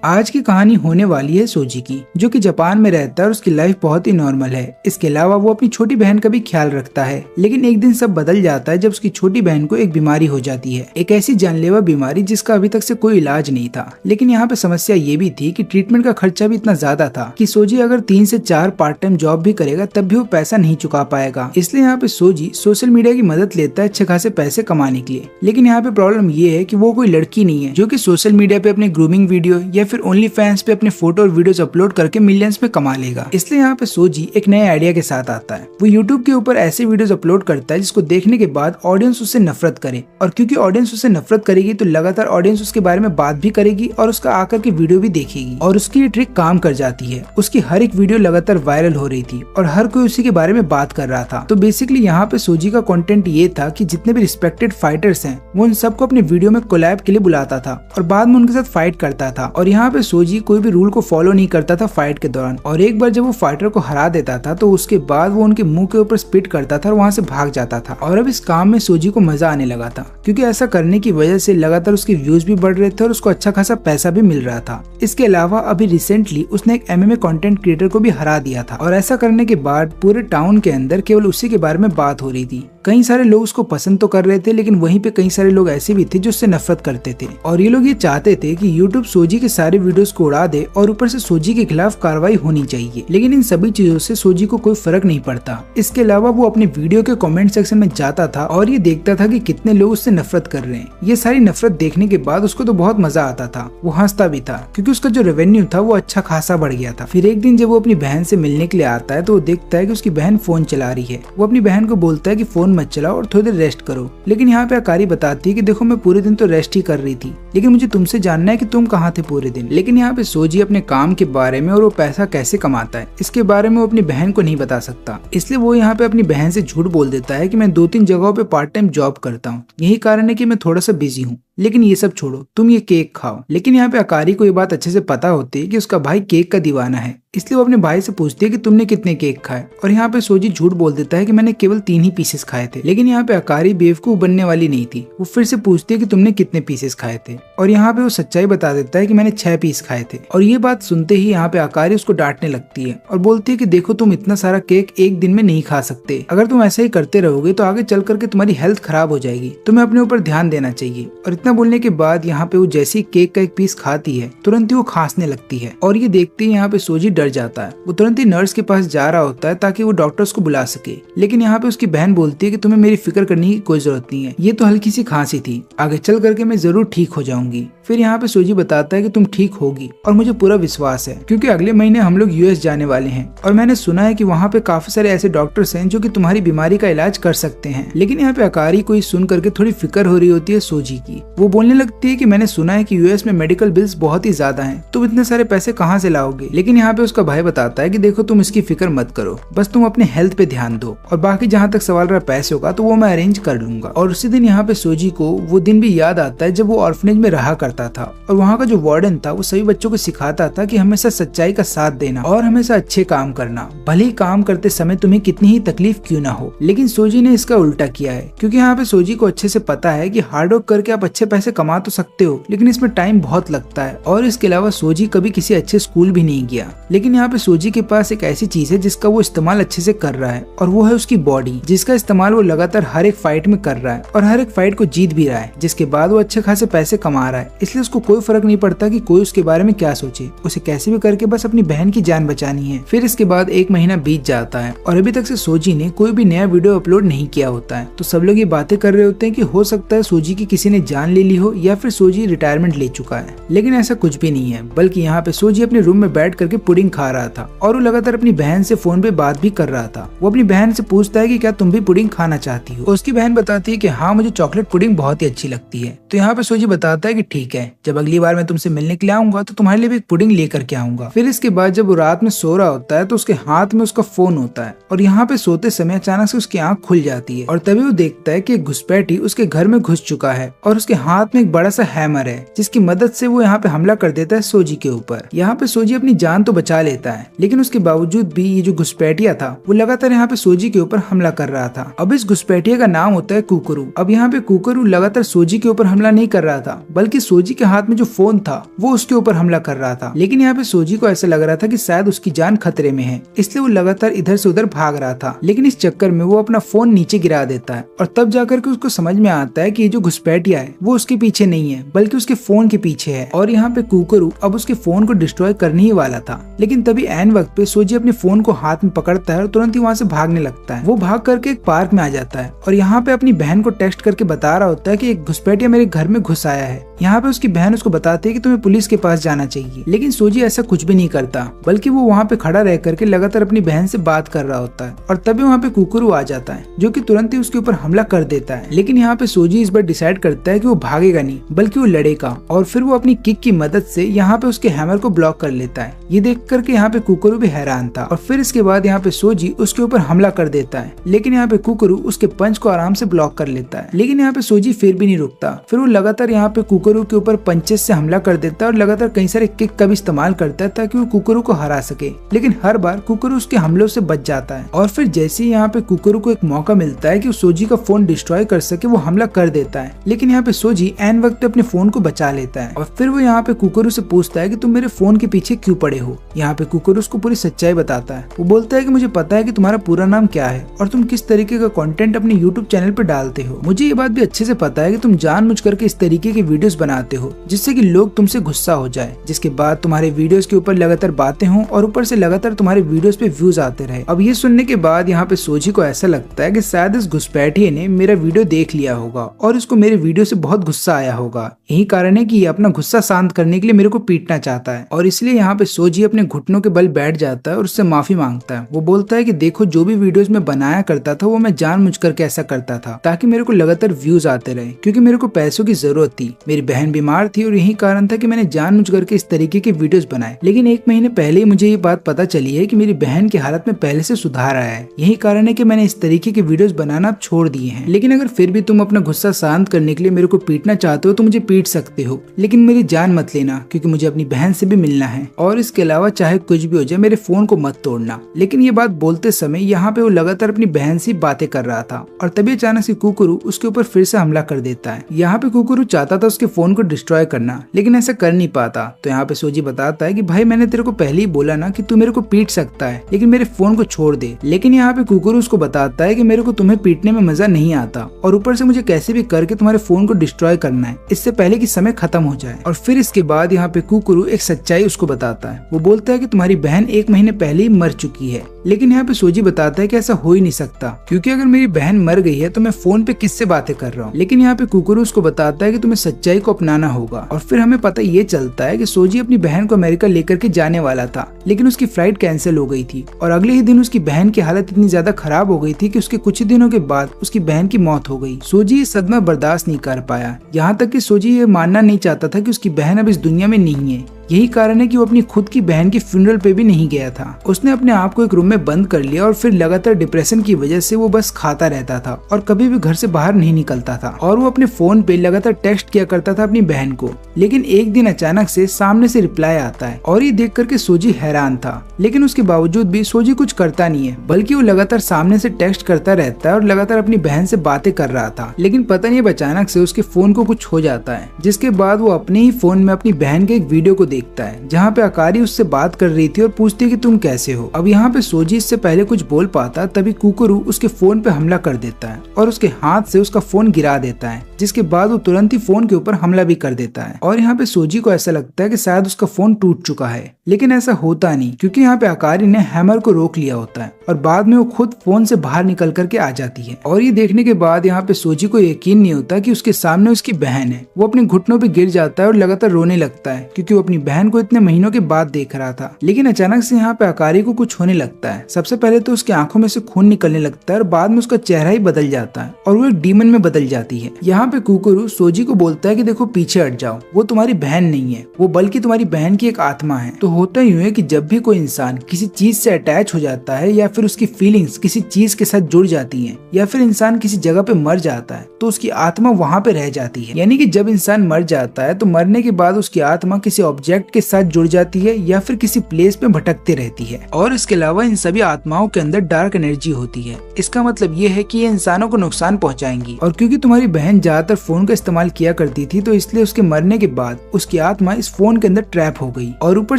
आज की कहानी होने वाली है सोजी की, जो कि जापान में रहता है और उसकी लाइफ बहुत ही नॉर्मल है। इसके अलावा वो अपनी छोटी बहन का भी ख्याल रखता है। लेकिन एक दिन सब बदल जाता है जब उसकी छोटी बहन को एक बीमारी हो जाती है, एक ऐसी जानलेवा बीमारी जिसका अभी तक से कोई इलाज नहीं था। लेकिन यहाँ पे समस्या ये भी थी कि ट्रीटमेंट का खर्चा भी इतना ज्यादा था कि सोजी अगर 3 से 4 पार्ट टाइम जॉब भी करेगा तब भी वो पैसा नहीं चुका पाएगा। इसलिए यहाँ पे सोजी सोशल मीडिया की मदद लेता है अच्छे खासे पैसे कमाने के लिए। लेकिन यहाँ पे प्रॉब्लम ये है कि वो कोई लड़की नहीं है जो कि सोशल मीडिया पे अपने ग्रूमिंग वीडियो या फिर ओनली फैंस पे अपने फोटो और वीडियोस अपलोड करके मिलियंस में कमा लेगा। इसलिए यहाँ पे सोजी एक नए आइडिया के साथ आता है। वो यूट्यूब के ऊपर ऐसे वीडियोस अपलोड करता है जिसको देखने के बाद ऑडियंस उससे नफरत करे, और क्योंकि ऑडियंस उससे नफरत करेगी तो लगातार ऑडियंस उसके बारे में बात भी करेगी और उसका आकर के वीडियो भी देखेगी। और उसकी ये ट्रिक काम कर जाती है। उसकी हर एक वीडियो लगातार वायरल हो रही थी और हर कोई उसी के बारे में बात कर रहा था। तो बेसिकली यहाँ पे सोजी का कंटेंट ये था कि जितने भी रिस्पेक्टेड फाइटर्स हैं वो उन सबको अपने वीडियो में कोलैब के लिए बुलाता था और बाद में उनके साथ फाइट करता था। और यहाँ पे सोजी कोई भी रूल को फॉलो नहीं करता था फाइट के दौरान। और एक बार जब वो फाइटर को हरा देता था तो उसके बाद वो उनके मुंह के ऊपर स्पिट करता था और वहाँ से भाग जाता था। और अब इस काम में सोजी को मजा आने लगा था, क्योंकि ऐसा करने की वजह से लगातार उसके व्यूज भी बढ़ रहे थे और उसको अच्छा खासा पैसा भी मिल रहा था। इसके अलावा अभी रिसेंटली उसने एक MMA कंटेंट क्रिएटर को भी हरा दिया था, और ऐसा करने के बाद पूरे टाउन के अंदर केवल उसी के बारे में बात हो रही थी। कई सारे लोग उसको पसंद तो कर रहे थे, लेकिन वहीं पे कई सारे लोग ऐसे भी थे जो उससे नफरत करते थे। और ये लोग ये चाहते थे कि YouTube सोजी के सारे वीडियोस को उड़ा दे और ऊपर से सोजी के खिलाफ कार्रवाई होनी चाहिए। लेकिन इन सभी चीजों से सोजी को कोई फर्क नहीं पड़ता। इसके अलावा वो अपने वीडियो के कमेंट सेक्शन में जाता था और ये देखता था कि कितने लोग उससे नफरत कर रहे हैं। ये सारी नफरत देखने के बाद उसको तो बहुत मजा आता था। वो हंसता भी था क्योंकि उसका जो रेवेन्यू था वो अच्छा खासा बढ़ गया था। फिर एक दिन जब वो अपनी बहन से मिलने के लिए आता है तो वो देखता है कि उसकी बहन फोन चला रही है। वो अपनी बहन को बोलता है कि फोन मत चलाओ और थोड़ी देर रेस्ट करो। लेकिन यहाँ पे अकारी बताती है कि देखो मैं पूरे दिन तो रेस्ट ही कर रही थी, लेकिन मुझे तुमसे जानना है कि तुम कहाँ थे पूरे दिन। लेकिन यहाँ पे सोजी अपने काम के बारे में और वो पैसा कैसे कमाता है इसके बारे में वो अपनी बहन को नहीं बता सकता। इसलिए वो यहाँ पे अपनी बहन से झूठ बोल देता है कि मैं 2-3 जगहों पे पार्ट टाइम जॉब करता हूँ, यही कारण है कि मैं थोड़ा सा बिजी हूँ। लेकिन ये सब छोड़ो, तुम ये केक खाओ। लेकिन यहाँ पे अकारी को ये बात अच्छे से पता होती है कि उसका भाई केक का दीवाना है, इसलिए वो अपने भाई से पूछती है कि तुमने कितने केक खाए। और यहाँ पे सोजी झूठ बोल देता है कि मैंने केवल 3 ही पीसेस खाए थे। लेकिन यहाँ पे अकारी बेवकूफ बनने वाली नहीं थी। वो फिर से पूछती है कि तुमने कितने पीसेस खाए थे, और यहाँ पे वो सच्चाई बता देता है कि मैंने 6 पीस खाए थे। और ये बात सुनते ही यहाँ पे अकारी उसको डांटने लगती है और बोलती है कि देखो तुम इतना सारा केक एक दिन में नहीं खा सकते। अगर तुम ऐसा ही करते रहोगे तो आगे चल करके तुम्हारी हेल्थ खराब हो जाएगी। तुम्हें अपने ऊपर ध्यान देना चाहिए। और इतना बोलने के बाद यहाँ पे वो जैसे ही केक का एक पीस खाती है तुरंत ही वो खांसने लगती है। और ये देखते ही यहाँ पे सोजी डर जाता है। वो तुरंत ही नर्स के पास जा रहा होता है ताकि वो डॉक्टर्स को बुला सके। लेकिन यहाँ पे उसकी बहन बोलती है कि तुम्हें मेरी फिक्र करने की कोई जरूरत नहीं है, ये तो हल्की सी खांसी थी, आगे चल करके मैं जरूर ठीक हो जाऊंगी। फिर यहाँ पे सोजी बताता है कि तुम ठीक होगी और मुझे पूरा विश्वास है, क्योंकि अगले महीने हम लोग US जाने वाले हैं और मैंने सुना है कि वहाँ पे काफी सारे ऐसे डॉक्टर्स हैं जो कि तुम्हारी बीमारी का इलाज कर सकते हैं। लेकिन यहाँ पे अकारी को सुन करके थोड़ी फिक्र हो रही होती है सोजी की। वो बोलने लगती है कि मैंने सुना है कि US में मेडिकल बिल्स बहुत ही ज्यादा हैं, तुम इतने सारे पैसे कहाँ से लाओगे। लेकिन यहाँ पे उसका भाई बताता है कि देखो तुम इसकी फिक्र मत करो, बस तुम अपने हेल्थ पे ध्यान दो, और बाकी जहाँ तक सवाल रहा पैसों का तो वो मैं अरेंज कर लूंगा। और उसी दिन यहाँ पे सोजी को वो दिन भी याद आता है जब वो ऑर्फनेज में रहा करता था, और वहाँ का जो वार्डन था वो सभी बच्चों को सिखाता था कि हमेशा सच्चाई का साथ देना और हमेशा अच्छे काम करना, भले ही काम करते समय तुम्हें कितनी ही तकलीफ क्यों ना हो। लेकिन सोजी ने इसका उल्टा किया है, क्योंकि यहाँ पे सोजी को अच्छे से पता है कि हार्ड वर्क करके आप अच्छे पैसे कमा तो सकते हो, लेकिन इसमें टाइम बहुत लगता है। और इसके अलावा सोजी कभी किसी अच्छे स्कूल भी नहीं गया। लेकिन यहाँ पे सोजी के पास एक ऐसी चीज है जिसका वो इस्तेमाल अच्छे से कर रहा है, और वो है उसकी बॉडी, जिसका इस्तेमाल वो लगातार हर एक फाइट में कर रहा है और हर एक फाइट को जीत भी रहा है, जिसके बाद वो अच्छे खासे पैसे कमा रहा है। इसलिए उसको कोई फर्क नहीं पड़ता कि कोई उसके बारे में क्या सोचे, उसे कैसे भी करके बस अपनी बहन की जान बचानी है। फिर इसके बाद 1 महीना बीत जाता है और अभी तक से सोजी ने कोई भी नया वीडियो अपलोड नहीं किया होता है। तो सब लोग ये बातें कर रहे होते हैं कि हो सकता है सोजी की किसी ने जान ले ली हो या फिर सोजी रिटायरमेंट ले चुका है। लेकिन ऐसा कुछ भी नहीं है, बल्कि यहाँ पे सोजी अपने रूम में बैठ करके पुडिंग खा रहा था और वो लगातार अपनी बहन से फोन पे बात भी कर रहा था। वो अपनी बहन से पूछता है कि क्या तुम भी पुडिंग खाना चाहती हो। उसकी बहन बताती है कि हाँ मुझे चॉकलेट पुडिंग बहुत ही अच्छी लगती है। तो यहाँ पे सोजी बताता है कि ठीक है, जब अगली बार मैं तुमसे मिलने के लिए आऊंगा तो तुम्हारे लिए भी एक पुडिंग लेकर के आऊंगा। फिर इसके बाद जब वो रात में सो रहा होता है तो उसके हाथ में उसका फोन होता है, और यहाँ पे सोते समय अचानक से उसकी आंख खुल जाती है और तभी वो देखता है कि एक घुसपैठी उसके घर में घुस चुका है और उसके हाथ में एक बड़ा सा हैमर है, जिसकी मदद से वो यहाँ पे हमला कर देता है सोजी के ऊपर। यहाँ पे सोजी अपनी जान तो बचा लेता है, लेकिन उसके बावजूद भी ये जो घुसपैठिया था वो लगातार यहाँ पे सोजी के ऊपर हमला कर रहा था। अब इस घुसपैठिया का नाम होता है कुकरू। अब यहाँ पे कुकरू लगातार सोजी के ऊपर हमला नहीं कर रहा था, बल्कि सोजी सोजी के हाथ में जो फोन था वो उसके ऊपर हमला कर रहा था। लेकिन यहाँ पे सोजी को ऐसा लग रहा था कि शायद उसकी जान खतरे में है, इसलिए वो लगातार इधर से उधर भाग रहा था। लेकिन इस चक्कर में वो अपना फोन नीचे गिरा देता है और तब जाकर के उसको समझ में आता है कि ये जो घुसपैठिया है वो उसके पीछे नहीं है बल्कि उसके फोन के पीछे है। और यहाँ पे कुकरू अब उसके फोन को डिस्ट्रॉय करने ही वाला था। लेकिन तभी ऐन वक्त पे सोजी अपने फोन को हाथ में पकड़ता है और तुरंत ही वहाँ से भागने लगता है। वो भाग करके एक पार्क में आ जाता है और यहाँ पे अपनी बहन को टेक्स्ट करके बता रहा होता है कि एक घुसपैठिया मेरे घर में घुस आया है। यहाँ पे उसकी बहन उसको बताती है कि तुम्हें पुलिस के पास जाना चाहिए। लेकिन सोजी ऐसा कुछ भी नहीं करता, बल्कि वो वहाँ पे खड़ा रह करके लगातार अपनी बहन से बात कर रहा होता है। और तभी वहाँ पे कुकरू आ जाता है जो कि तुरंत ही उसके ऊपर हमला कर देता है। लेकिन यहाँ पे सोजी इस बार डिसाइड करता है कि वो भागेगा नहीं बल्कि वो लड़ेगा और फिर वो अपनी किक की मदद से यहाँ पे उसके हैमर को ब्लॉक कर लेता है। ये देख करके यहाँ पे कुकरू भी हैरान था और फिर इसके बाद यहाँ पे सोजी उसके ऊपर हमला कर देता है। लेकिन यहाँ पे कुकरू उसके पंच को आराम से ब्लॉक कर लेता है। लेकिन यहाँ पे सोजी फिर भी नहीं रुकता, फिर वो लगातार यहाँ पे कुकरू के ऊपर पंचेस से हमला कर देता है और लगातार कई सारे किक का भी इस्तेमाल करता है ताकि वो कुकरू को हरा सके। लेकिन हर बार कुकरू उसके हमलों से बच जाता है और फिर जैसे ही यहाँ पे कुकरू को एक मौका मिलता है कि सोजी का फोन डिस्ट्रॉय कर सके, वो हमला कर देता है। लेकिन यहाँ पे सोजी एन वक्त पे अपने फोन को बचा लेता है और फिर वो यहाँ पे कुकरू से पूछता है कि तुम मेरे फोन के पीछे क्यों पड़े हो। यहाँ पे कुकरू उसको पूरी सच्चाई बताता है। वो बोलता है कि मुझे पता है कि तुम्हारा पूरा नाम क्या है और तुम किस तरीके का कंटेंट अपने यूट्यूब चैनल पे डालते हो। मुझे ये बात भी अच्छे से पता है कि तुम जानबूझ करके इस तरीके के वीडियोस बनाते हो जिससे कि लोग तुमसे गुस्सा हो जाए, जिसके बाद तुम्हारे वीडियोस के ऊपर लगातार बातें हों और ऊपर से लगातार तुम्हारे वीडियोस पे व्यूज आते रहे। अब ये सुनने के बाद यहाँ पे सोजी को ऐसा लगता है कि शायद इस घुसपैठिए ने मेरा वीडियो देख लिया होगा और इसको मेरे वीडियो से बहुत गुस्सा आया होगा। यही कारण है कि ये अपना गुस्सा शांत करने के लिए मेरे को पीटना चाहता है और इसलिए यहाँ पे सोजी अपने घुटनों के बल बैठ जाता है और उससे माफी मांगता है। वो बोलता है कि देखो, जो भी वीडियोस मैं बनाया करता था वो मैं जानबूझ करके ऐसा करता था ताकि मेरे को लगातार व्यूज आते रहे, क्योंकि मेरे को पैसों की जरूरत थी। मेरी बहन बीमार थी और यही कारण था कि मैंने जानबूझ करके इस तरीके के वीडियोस बनाए। लेकिन 1 महीने पहले ही मुझे ये बात पता चली है कि मेरी बहन की हालत में पहले से सुधार आया है। यही कारण है कि मैंने इस तरीके के वीडियोस बनाना अब छोड़ दिए हैं। लेकिन अगर फिर भी तुम अपना गुस्सा शांत करने के लिए मेरे को पीटना चाहते हो तो मुझे पीट सकते हो, लेकिन मेरी जान मत लेना, क्योंकि मुझे अपनी बहन से भी मिलना है। और इसके अलावा चाहे कुछ भी हो जाए, मेरे फोन को मत तोड़ना। लेकिन ये बात बोलते समय यहाँ पे वो लगातार अपनी बहन से बातें कर रहा था और तभी अचानक से कुकरू उसके ऊपर फिर से हमला कर देता है। यहाँ पे कुकरू चाहता था उसके फोन को डिस्ट्रॉय करना, लेकिन ऐसा कर नहीं पाता। तो यहाँ पे सोजी बताता है कि भाई, मैंने तेरे को पहले ही बोला ना कि तू मेरे को पीट सकता है, लेकिन मेरे फोन को छोड़ दे। लेकिन यहाँ पे कुकरू उसको बताता है कि मेरे को तुम्हें पीटने में मजा नहीं आता और ऊपर से मुझे कैसे भी करके तुम्हारे फोन को डिस्ट्रॉय करना है, इससे पहले कि समय खत्म हो जाए। और फिर इसके बाद यहाँ पे कुकरू एक सच्चाई उसको बताता है। वो बोलता है कि तुम्हारी बहन 1 महीने पहले ही मर चुकी है। लेकिन यहाँ पे सोजी बताता है कि ऐसा हो ही नहीं सकता, क्योंकि अगर मेरी बहन मर गई है तो मैं फोन पे किससे बातें कर रहा हूँ। लेकिन यहाँ पे कुकरू उसको बताता है कि तुम्हें सच्चाई को अपनाना होगा। और फिर हमें पता ये चलता है कि सोजी अपनी बहन को अमेरिका लेकर के जाने वाला था, लेकिन उसकी फ्लाइट कैंसिल हो गई थी और अगले ही दिन उसकी बहन की हालत इतनी ज्यादा खराब हो गई थी कि उसके कुछ दिनों के बाद उसकी बहन की मौत हो गई। सोजी ये सदमा बर्दाश्त नहीं कर पाया, यहाँ तक कि सोजी ये मानना नहीं चाहता था कि उसकी बहन अब इस दुनिया में नहीं है। यही कारण है कि वो अपनी खुद की बहन की फ्यूनरल पे भी नहीं गया था। उसने अपने आप को एक रूम में बंद कर लिया और फिर लगातार डिप्रेशन की वजह से वो बस खाता रहता था और कभी भी घर से बाहर नहीं निकलता था। और वो अपने फोन पे लगातार टेक्स्ट किया करता था अपनी बहन को। लेकिन एक दिन अचानक से सामने से रिप्लाई आता है और ये देख करके सोजी हैरान था। लेकिन उसके बावजूद भी सोजी कुछ करता नहीं है, बल्कि वो लगातार सामने से टेक्स्ट करता रहता है और लगातार अपनी बहन से बातें कर रहा था। लेकिन पता नहीं अचानक से उसके फोन को कुछ हो जाता है, जिसके बाद वो अपने ही फोन में अपनी बहन के एक वीडियो को देखता है जहाँ पे अकारी उससे बात कर रही थी और पूछती कि तुम कैसे हो। अब यहाँ पे सोजी इससे पहले कुछ बोल पाता तभी कुकरू उसके फोन पे हमला कर देता है और उसके हाथ से उसका फोन गिरा देता है, जिसके बाद वो तुरंत ही फोन के ऊपर हमला भी कर देता है। और यहाँ पे सोजी को ऐसा लगता है कि शायद उसका फोन टूट चुका है, लेकिन ऐसा होता नहीं, क्योंकि यहाँ पे अकारी ने हैमर को रोक लिया होता है और बाद में वो खुद फोन से बाहर निकल करके आ जाती है। और ये देखने के बाद यहाँ पे सोजी को यकीन नहीं होता कि उसके सामने उसकी बहन है। वो अपने घुटनों पे गिर जाता है और लगातार रोने लगता है, क्योंकि वो अपनी बहन को इतने महीनों के बाद देख रहा था। लेकिन अचानक से यहाँ पे अकारी को कुछ होने लगता है। सबसे पहले तो उसकी आंखों में से खून निकलने लगता है और बाद में उसका चेहरा ही बदल जाता है और वो एक डीमन में बदल जाती है। यहाँ पे कुकरू सोजी को बोलता है कि देखो, पीछे हट जाओ, वो तुम्हारी बहन नहीं है, वो बल्कि तुम्हारी बहन की एक आत्मा है। तो होता यूं है कि जब भी कोई इंसान किसी चीज से अटैच हो जाता है या फिर उसकी फीलिंग्स किसी चीज के साथ जुड़ जाती है या फिर इंसान किसी जगह पे मर जाता है तो उसकी आत्मा वहां पे रह जाती है। यानी कि जब इंसान मर जाता है तो मरने के बाद उसकी आत्मा किसी ऑब्जेक्ट प्रोजेक्ट के साथ जुड़ जाती है या फिर किसी प्लेस में भटकते रहती है। और इसके अलावा इन सभी आत्माओं के अंदर डार्क एनर्जी होती है। इसका मतलब ये है कि ये इंसानों को नुकसान पहुंचाएंगी। और क्योंकि तुम्हारी बहन ज्यादातर फोन का इस्तेमाल किया करती थी, तो इसलिए उसके मरने के बाद उसकी आत्मा इस फोन के अंदर ट्रैप हो गई। और ऊपर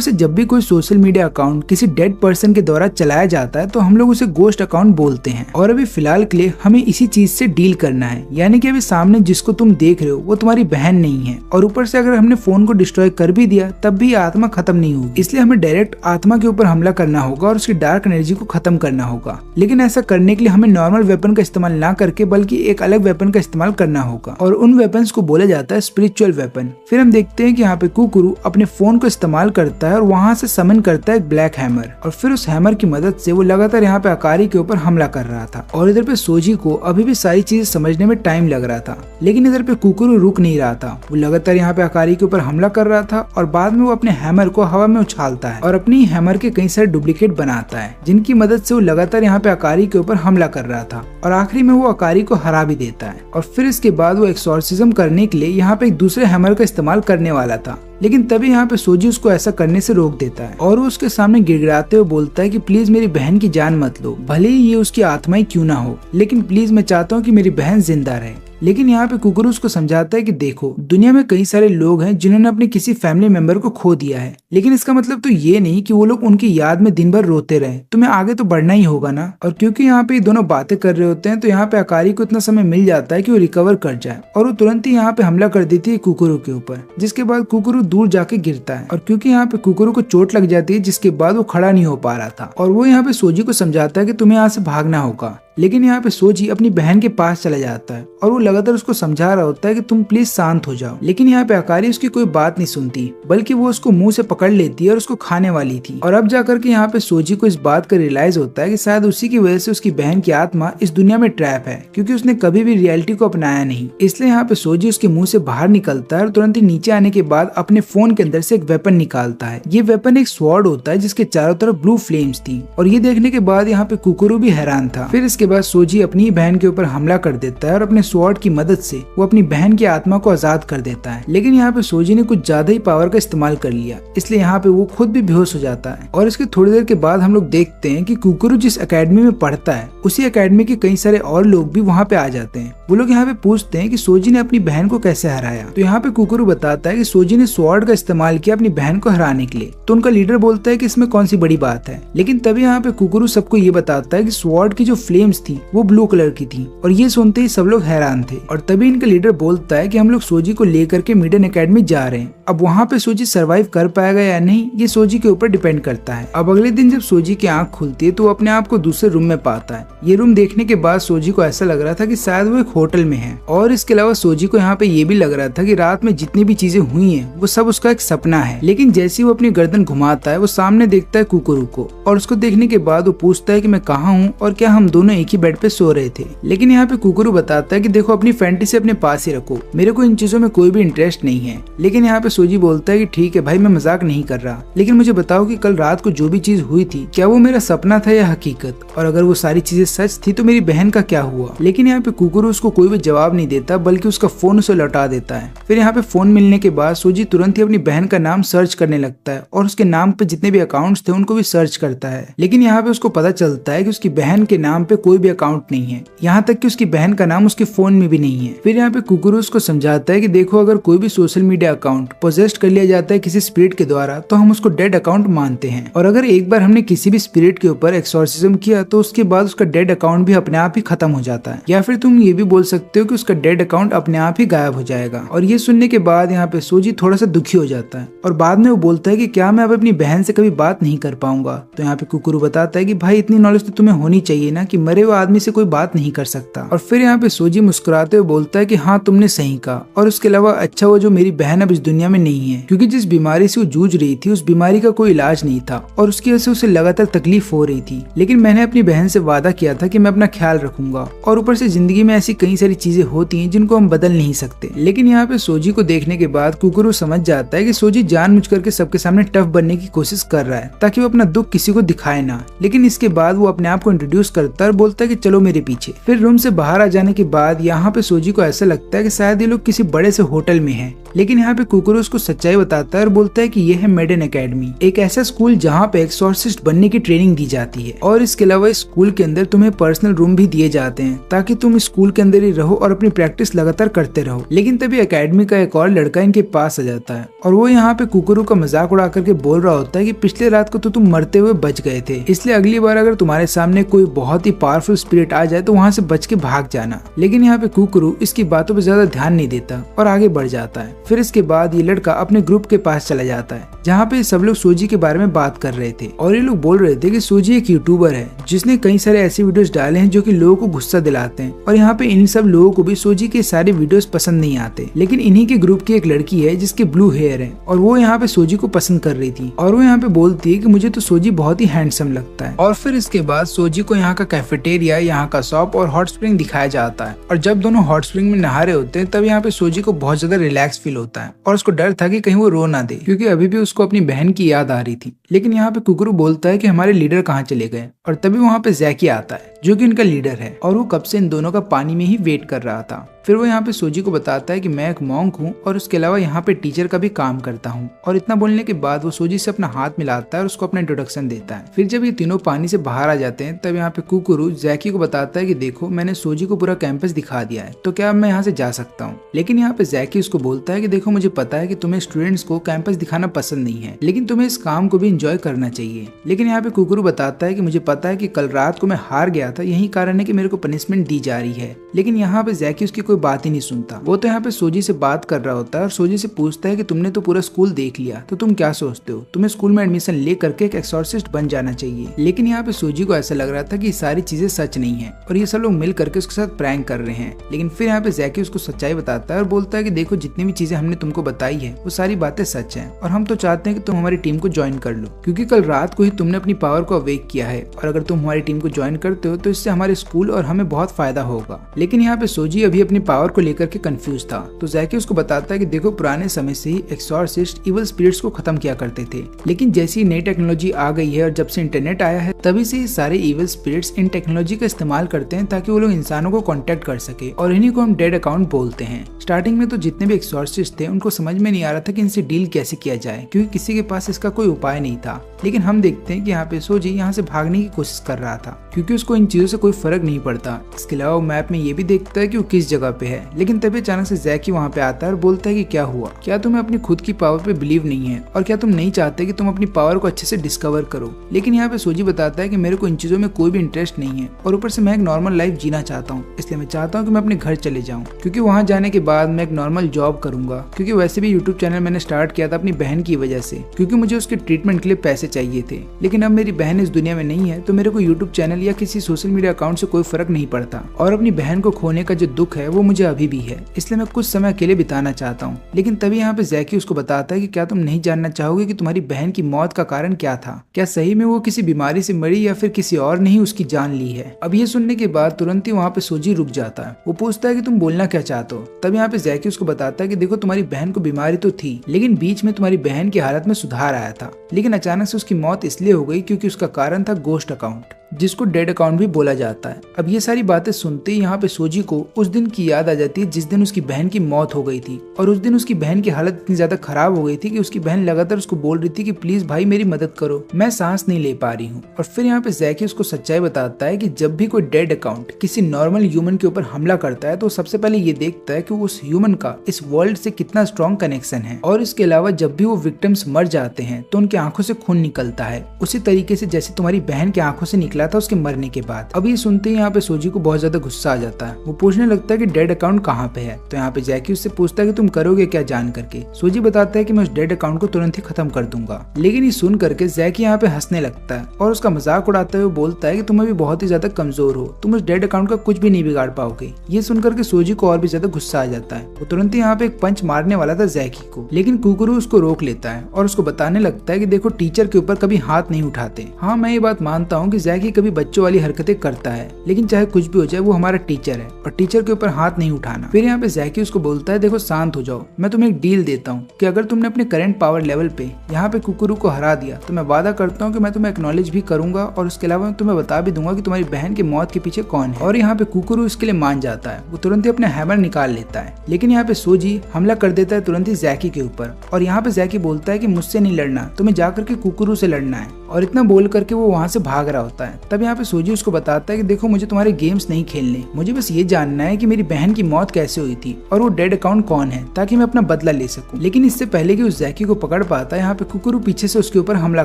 से जब भी कोई सोशल मीडिया अकाउंट किसी डेड पर्सन के द्वारा चलाया जाता है तो हम लोग उसे गोस्ट अकाउंट बोलते हैं। और अभी फिलहाल के लिए हमें इसी चीज से डील करना है, यानी कि अभी सामने जिसको तुम देख रहे हो वो तुम्हारी बहन नहीं है। और ऊपर से अगर हमने फोन को डिस्ट्रॉय कर भी दिया तब भी आत्मा खत्म नहीं होगी। इसलिए हमें डायरेक्ट आत्मा के ऊपर हमला करना होगा और उसकी डार्क एनर्जी को खत्म करना होगा। लेकिन ऐसा करने के लिए हमें नॉर्मल वेपन का इस्तेमाल ना करके बल्कि एक अलग वेपन का इस्तेमाल करना होगा। और उन वेपन्स को बोला जाता है स्पिरिचुअल वेपन। फिर हम देखते हैं कि यहाँ पे कुकुरु अपने फोन को इस्तेमाल करता है और वहाँ से समन करता है एक ब्लैक हैमर। और फिर उस हैमर की मदद से वो लगातार यहाँ पे अकारी के ऊपर हमला कर रहा था। और इधर पे सोजी को अभी भी सारी चीजें समझने में टाइम लग रहा था, लेकिन इधर पे कुकुरु रुक नहीं रहा था। वो लगातार यहाँ पे अकारी के ऊपर हमला कर रहा था और बाद में वो अपने हैमर को हवा में उछालता है और अपनी हैमर के कई सारे डुप्लीकेट बनाता है, जिनकी मदद से वो लगातार यहाँ पे अकारी के ऊपर हमला कर रहा था। और आखिरी में वो अकारी को हरा भी देता है। और फिर इसके बाद वो एक्सॉर्सिज्म करने के लिए यहाँ पे एक दूसरे हैमर का इस्तेमाल करने वाला था, लेकिन तभी यहाँ पे सोजी उसको ऐसा करने से रोक देता है और वो उसके सामने गिड़गिड़ाते हुए बोलता है कि प्लीज मेरी बहन की जान मत लो, भले ही ये उसकी आत्मा ही क्यों ना हो, लेकिन प्लीज मैं चाहता हूँ कि मेरी बहन जिंदा रहे। लेकिन यहाँ पे कुकुरु उसको समझाता है कि देखो, दुनिया में कई सारे लोग हैं जिन्होंने अपने किसी फैमिली मेंबर को खो दिया है, लेकिन इसका मतलब तो ये नहीं कि वो लोग उनकी याद में दिन भर रोते रहे। तुम्हें आगे तो बढ़ना ही होगा ना। और क्योंकि यहाँ पे दोनों बातें कर रहे होते हैं तो यहाँ पे अकारी को इतना समय मिल जाता है कि वो रिकवर कर जाए और वो तुरंत ही यहाँ पे हमला कर देती है कुकुरु के ऊपर, जिसके बाद कुकुरु दूर जाके गिरता है। और क्योंकि यहाँ पे कुकुरु को चोट लग जाती है, जिसके बाद वो खड़ा नहीं हो पा रहा था और वो यहाँ पे सोजी को समझाता है कि तुम्हें यहाँ से भागना होगा। लेकिन यहाँ पे सोजी अपनी बहन के पास चला जाता है और वो लगातार उसको समझा रहा होता है कि तुम प्लीज शांत हो जाओ। लेकिन यहाँ पे अकारी उसकी कोई बात नहीं सुनती, बल्कि वो उसको मुंह से पकड़ लेती है और उसको खाने वाली थी। और अब जाकर के यहाँ पे सोजी को इस बात का रियलाइज होता है कि शायद उसी की वजह से उसकी बहन की आत्मा इस दुनिया में ट्रैप है, क्योंकि उसने कभी भी रियलिटी को अपनाया नहीं। इसलिए यहाँ पे सोजी उसके मुंह से बाहर निकलता है और तुरंत ही नीचे आने के बाद अपने फोन के अंदर से एक वेपन निकालता है। ये वेपन एक स्वॉर्ड होता है जिसके चारों तरफ ब्लू फ्लेम्स थी। और ये देखने के बाद यहाँ पे कुकुरु भी हैरान था। फिर इसके बाद सोजी अपनी बहन के ऊपर हमला कर देता है और अपने स्वॉर्ड की मदद से वो अपनी बहन की आत्मा को आजाद कर देता है। लेकिन यहाँ पे सोजी ने कुछ ज्यादा ही पावर का इस्तेमाल कर लिया, इसलिए यहाँ पे वो खुद भी बेहोश हो जाता है। और इसके थोड़ी देर के बाद हम लोग देखते हैं कि कुकुरु जिस एकेडमी में पढ़ता है उसी एकेडमी के कई सारे और लोग भी वहाँ पे आ जाते हैं। वो लोग यहाँ पे पूछते हैं कि सोजी ने अपनी बहन को कैसे हराया। तो यहाँ पे कुकुरु बताता है कि सोजी ने स्वॉर्ड का इस्तेमाल किया अपनी बहन को हराने के लिए। तो उनका लीडर बोलता है कि इसमें कौन सी बड़ी बात है। लेकिन तभी यहाँ पे कुकुरु सबको ये बताता है कि स्वॉर्ड की जो फ्लेम्स थी वो ब्लू कलर की थी। और ये सुनते ही सब लोग हैरान थे। और तभी इनका लीडर बोलता है कि हम लोग सोजी को लेकर के मिडन एकेडमी जा रहे हैं। अब वहाँ पे सोजी सरवाइव कर पाएगा या नहीं, ये सोजी के ऊपर डिपेंड करता है। अब अगले दिन जब सोजी की आंख खुलती है तो वो अपने आप को दूसरे रूम में पाता है। ये रूम देखने के बाद सोजी को ऐसा लग रहा था कि शायद वो एक होटल में है। और इसके अलावा सोजी को यहाँ पे ये भी लग रहा था कि रात में जितनी भी चीजें हुई हैं वो सब उसका एक सपना है। लेकिन जैसे वो अपनी गर्दन घुमाता है वो सामने देखता है कुकुरु को, और उसको देखने के बाद वो पूछता है कि मैं कहाँ हूँ और क्या हम दोनों एक ही बेड पे सो रहे थे। लेकिन यहाँ पे कुकुरु बताता है कि देखो, अपनी फैंटेसी अपने पास ही रखो, मेरे को इन चीजों में कोई भी इंटरेस्ट नहीं है। लेकिन यहाँ पे सोजी बोलता है कि ठीक है भाई, मैं मजाक नहीं कर रहा, लेकिन मुझे बताओ कि कल रात को जो भी चीज हुई थी क्या वो मेरा सपना था या हकीकत, और अगर वो सारी चीजें सच थी तो मेरी बहन का क्या हुआ। लेकिन यहाँ पे कुकुरु उसको कोई भी जवाब नहीं देता, बल्कि उसका फोन उसे लौटा देता है। फिर यहाँ पे फोन मिलने के बाद सोजी तुरंत ही अपनी बहन का नाम सर्च करने लगता है और उसके नाम पे जितने भी अकाउंट्स थे उनको भी सर्च करता है। लेकिन यहाँ पे उसको पता चलता है कि उसकी बहन के नाम पे कोई भी अकाउंट नहीं है, यहाँ तक कि उसकी बहन का नाम उसके फोन में भी नहीं है। फिर यहाँ पे कुकुरु उसको समझाता है कि देखो, अगर कोई भी सोशल मीडिया अकाउंट पोजेस्ट कर लिया जाता है किसी स्पिरिट के द्वारा तो हम उसको डेड अकाउंट मानते हैं, और अगर एक बार हमने किसी भी स्पिरिट के ऊपर एक्सॉर्सिज्म किया तो उसके बाद उसका डेड अकाउंट भी अपने आप ही खत्म हो जाता है, या फिर तुम ये भी बोल सकते हो कि उसका डेड अकाउंट अपने आप ही गायब हो जाएगा। और ये सुनने के बाद यहाँ पे सोजी थोड़ा सा दुखी हो जाता है और बाद में वो बोलता है कि क्या मैं अब अपनी बहन से कभी बात नहीं कर पाऊंगा। तो यहाँ पे कुकुरु बताता है कि भाई, इतनी नॉलेज तो तुम्हें होनी चाहिए ना कि मरे हुए आदमी से कोई बात नहीं कर सकता। और फिर यहाँ पे सोजी मुस्कुराते हुए बोलता है कि हाँ, तुमने सही कहा, और उसके अलावा अच्छा हुआ जो मेरी बहन अब इस दुनिया में नहीं है, क्योंकि जिस बीमारी से वो जूझ रही थी उस बीमारी का कोई इलाज नहीं था और उसकी वजह से उसे लगातार तकलीफ हो रही थी। लेकिन मैंने अपनी बहन से वादा किया था कि मैं अपना ख्याल रखूंगा, और ऊपर से जिंदगी में ऐसी कई सारी चीजें होती हैं जिनको हम बदल नहीं सकते। लेकिन यहाँ पे सोजी को देखने के बाद कुकुरु समझ जाता है कि सोजी जानबूझ करके सबके सामने टफ बनने की कोशिश कर रहा है ताकि वो अपना दुख किसी को दिखाए ना। लेकिन इसके बाद वो अपने आप को इंट्रोड्यूस करता है और बोलता है कि चलो मेरे पीछे। फिर रूम से बाहर आ जाने के बाद यहाँ पे सोजी को ऐसा लगता है कि शायद ये लोग किसी बड़े से होटल में हैं। लेकिन यहाँ पे कुकुरु उसको सच्चाई बताता है और बोलता है कि ये है मेडन एकेडमी, एक ऐसा स्कूल जहाँ पे एक्सॉर्सिस्ट बनने की ट्रेनिंग दी जाती है। और इसके अलावा इस स्कूल के अंदर तुम्हें पर्सनल रूम भी दिए जाते हैं ताकि तुम स्कूल के अंदर ही रहो और अपनी प्रैक्टिस लगातार करते रहो। लेकिन तभी एकेडमी का एक और लड़का इनके पास आ जाता है और वो यहाँ पे कुकुरु का मजाक उड़ा करके बोल रहा होता है कि पिछले रात को तो तुम मरते हुए बच गए थे, इसलिए अगली बार अगर तुम्हारे सामने कोई बहुत ही पावरफुल स्पिरिट आ जाए तो वहाँ से बच के भाग जाना। लेकिन यहाँ पे कुकुरु इसकी बातों पे ज्यादा ध्यान नहीं देता और आगे बढ़ जाता है। फिर इसके बाद ये लड़का अपने ग्रुप के पास चला जाता है जहाँ पे सब लोग सोजी के बारे में बात कर रहे थे और ये लोग बोल रहे थे कि सोजी एक यूट्यूबर है जिसने कई सारे ऐसे वीडियोस डाले हैं जो कि लोगों को गुस्सा दिलाते हैं। और यहाँ पे इन सब लोगों को भी सोजी के सारे वीडियोस पसंद नहीं आते। लेकिन इन्हीं के ग्रुप की एक लड़की है जिसके ब्लू हेयर है और वो यहाँ पे सोजी को पसंद कर रही थी और वो यहाँ पे बोलती है कि मुझे तो सोजी बहुत ही हैंडसम लगता है। और फिर इसके बाद सोजी को यहाँ का कैफेटेरिया, यहाँ का शॉप और हॉट स्प्रिंग दिखाया जाता है और जब दोनों हॉट स्प्रिंग में नहा रहे होते हैं तब यहाँ पे सोजी को बहुत ज्यादा रिलैक्स फील होता है और उसको डर था कि कहीं वो रो ना दे क्योंकि अभी भी उसको अपनी बहन की याद आ रही थी। लेकिन यहाँ पे कुकुरु बोलता है कि हमारे लीडर कहाँ चले गए और तभी वहाँ पे जैकी आता है जो कि इनका लीडर है और वो कब से इन दोनों का पानी में ही वेट कर रहा था। फिर वो यहाँ पे सोजी को बताता है कि मैं एक मॉन्क हूँ और उसके अलावा यहाँ पे टीचर का भी काम करता हूँ। और इतना बोलने के बाद वो सोजी से अपना हाथ मिलाता है और उसको अपना इंट्रोडक्शन देता है। फिर जब ये तीनों पानी से बाहर आ जाते हैं तब यहाँ पे कुकुरु जैकी को बताता है कि देखो मैंने सोजी को पूरा कैंपस दिखा दिया है तो क्या मैं यहाँ से जा सकता हूँ। लेकिन यहाँ पे जैकी उसको बोलता है कि देखो मुझे पता है कि तुम्हें स्टूडेंट्स को कैंपस दिखाना पसंद नहीं है लेकिन तुम्हें इस काम को भी इंजॉय करना चाहिए। लेकिन यहाँ पे कुकुरु बताता है कि मुझे पता है कि कल रात को मैं हार गया था, यही कारण है कि मेरे को पनिशमेंट दी जा रही है। लेकिन यहाँ पे जैकी उसकी कोई बात ही नहीं सुनता। वो तो यहाँ पे सोजी से बात कर रहा होता है और सोजी से पूछता है कि तुमने तो पूरा स्कूल देख लिया तो तुम क्या सोचते हो, तुम्हें स्कूल में एडमिशन ले करके एक एक्सॉर्सिस्ट बन जाना चाहिए। लेकिन यहाँ पे सोजी को ऐसा लग रहा था कि सारी चीजें सच नहीं है और ये सब लोग मिल करके उसके साथ प्रैंक कर रहे हैं। लेकिन फिर यहाँ पे जैकी उसको सच्चाई बताता है और बोलता है कि देखो जितनी भी चीजें हमने तुमको बताई है वो सारी बातें सच है और हम तो चाहते हैं कि तुम हमारी टीम को ज्वाइन कर लो क्योंकि कल रात को ही तुमने अपनी पावर को अवेक किया है और अगर तुम हमारी टीम को ज्वाइन करते हो तो इससे हमारे स्कूल और हमें बहुत फायदा होगा। लेकिन यहाँ पे सोजी अभी अपनी पावर को लेकर के कंफ्यूज था तो जैकी उसको बताता है कि देखो पुराने समय से ही एक्सॉर्सिस्ट इविल स्पिरिट्स को खत्म किया करते थे लेकिन जैसी नई टेक्नोलॉजी आ गई है और जब से इंटरनेट आया है तभी से सारे इविल स्पिरिट्स इन टेक्नोलॉजी का इस्तेमाल करते हैं ताकि वो लोग इंसानों को कॉन्टेक्ट कर सके और इन्हीं को हम डेड अकाउंट बोलते हैं। स्टार्टिंग में तो जितने भी एक्सॉर्सिस्ट थे उनको समझ में नहीं आ रहा था कि इनसे डील कैसे किया जाए क्योंकि किसी के पास इसका कोई उपाय नहीं था। लेकिन हम देखते हैं कि यहाँ पे सोजी यहाँ से भागने की कोशिश कर रहा था क्योंकि उसको इन चीजों से कोई फर्क नहीं पड़ता। इसके अलावा मैप में ये भी देखता है कि वो किस जगह पे है। लेकिन तभी अचानक से जैकी वहाँ पे आता है और बोलता है कि क्या हुआ, क्या तुम्हें अपनी खुद की पावर पे बिलीव नहीं है और क्या तुम नहीं चाहते कि तुम अपनी पावर को अच्छे से डिस्कवर करो। लेकिन यहाँ पे सोजी बताता है कि मेरे को इन चीजों में कोई भी इंटरेस्ट नहीं है और ऊपर से मैं एक नॉर्मल लाइफ जीना चाहता हूँ, इसलिए मैं चाहता हूँ कि मैं अपने घर चले जाऊँ क्योंकि वहाँ जाने के बाद मैं एक नॉर्मल जॉब करूंगा क्योंकि वैसे भी यूट्यूब चैनल मैंने स्टार्ट किया था अपनी बहन की वजह से क्योंकि मुझे उसके ट्रीटमेंट के लिए पैसे चाहिए थे। लेकिन अब मेरी बहन इस दुनिया में नहीं है तो मेरे को यूट्यूब चैनल या किसी सोशल मीडिया अकाउंट से कोई फर्क नहीं पड़ता और अपनी बहन को खोने का जो दुख है वो मुझे अभी भी है, इसलिए मैं कुछ समय अकेले बिताना चाहता हूँ। लेकिन तभी यहाँ पे जैकी उसको बताता है कि क्या तुम नहीं जानना चाहोगे कि तुम्हारी बहन की मौत का कारण क्या था, क्या सही में वो किसी बीमारी से मरी या फिर किसी और ने ही उसकी जान ली है। अब ये सुनने के बाद तुरंत ही वहाँ पे सोजी रुक जाता है। वो पूछता है कि तुम बोलना क्या चाहते हो। तब यहाँ पे जैकी उसको बताता है कि देखो तुम्हारी बहन को बीमारी तो थी लेकिन बीच में तुम्हारी बहन की हालत में सुधार आया था लेकिन अचानक से उसकी मौत इसलिए हो गई क्योंकि उसका कारण था गोस्ट अकाउंट जिसको डेड अकाउंट भी बोला जाता है। अब ये सारी बातें सुनते ही यहाँ पे सोजी को उस दिन की याद आ जाती है जिस दिन उसकी बहन की मौत हो गई थी और उस दिन उसकी बहन की हालत इतनी ज्यादा खराब हो गई थी कि उसकी बहन लगातार उसको बोल रही थी कि प्लीज भाई मेरी मदद करो, मैं सांस नहीं ले पा रही हूँ। और फिर यहाँ पे जैकी उसको सच्चाई बताता है कि जब भी कोई डेड अकाउंट किसी नॉर्मल ह्यूमन के ऊपर हमला करता है तो सबसे पहले ये देखता है कि उस ह्यूमन का इस वर्ल्ड से कितना स्ट्रॉन्ग कनेक्शन है और इसके अलावा जब भी वो विक्टिम्स मर जाते हैं तो उनकी आंखों से खून निकलता है उसी तरीके से जैसे तुम्हारी बहन की आंखों से निकला था उसके मरने के बाद। अब ये सुनते ही यहाँ पे सोजी को बहुत ज्यादा गुस्सा आ जाता है। वो पूछने लगता है कि डेड अकाउंट कहाँ पे है। तो यहाँ पे जैकी उससे पूछता है कि तुम करोगे क्या जान करके। सोजी बताता है कि मैं उस डेड अकाउंट को तुरंत ही खत्म कर दूंगा। लेकिन ये सुन करके जैकी यहाँ पे हंसने लगता है और उसका मजाक उड़ाते हुए बोलता है कि तुम अभी बहुत ही ज्यादा कमजोर हो, तुम उस डेड अकाउंट का कुछ भी नहीं बिगाड़ पाओगे। ये सुनकर के सोजी को और भी ज्यादा गुस्सा आ जाता है। वो तुरंत ही यहाँ पे एक पंच मारने वाला था जैकी को, लेकिन कुकुरु उसको रोक लेता है और उसको बताने लगता है कि देखो टीचर के ऊपर कभी हाथ नहीं उठाते। हाँ मैं ये बात मानता हूँ कि जैकी जैकी कभी बच्चों वाली हरकतें करता है, लेकिन चाहे कुछ भी हो जाए वो हमारा टीचर है और टीचर के ऊपर हाथ नहीं उठाना। फिर यहाँ पे जैकी उसको बोलता है, देखो शांत हो जाओ, मैं तुम्हें एक डील देता हूँ कि अगर तुमने अपने करंट पावर लेवल पे यहाँ पे कुकुरू को हरा दिया तो मैं वादा करता हूँ कि मैं तुम्हें एक्नॉलेज भी करूंगा और उसके अलावा मैं तुम्हें बता भी दूंगा कि तुम्हारी बहन की मौत के पीछे कौन है। और यहाँ पे कुकुरू इसके लिए मान जाता है, वो तुरंत ही अपने हैमर निकाल लेता है। लेकिन यहाँ पे सोजी हमला कर देता है तुरंत ही जैकी के ऊपर और यहाँ पे जैकी बोलता है कि मुझसे नहीं लड़ना, तुम्हें जाकर के कुकुरू से लड़ना है। और इतना बोल करके वो वहाँ से भाग रहा होता है। तब यहाँ पे सोजी उसको बताता है कि देखो मुझे तुम्हारे गेम्स नहीं खेलने, मुझे बस ये जानना है कि मेरी बहन की मौत कैसे हुई थी और वो डेड अकाउंट कौन है, ताकि मैं अपना बदला ले सकूं। लेकिन इससे पहले कि उस जैकी को पकड़ पाता है, यहाँ पे कुकुरू पीछे से उसके ऊपर हमला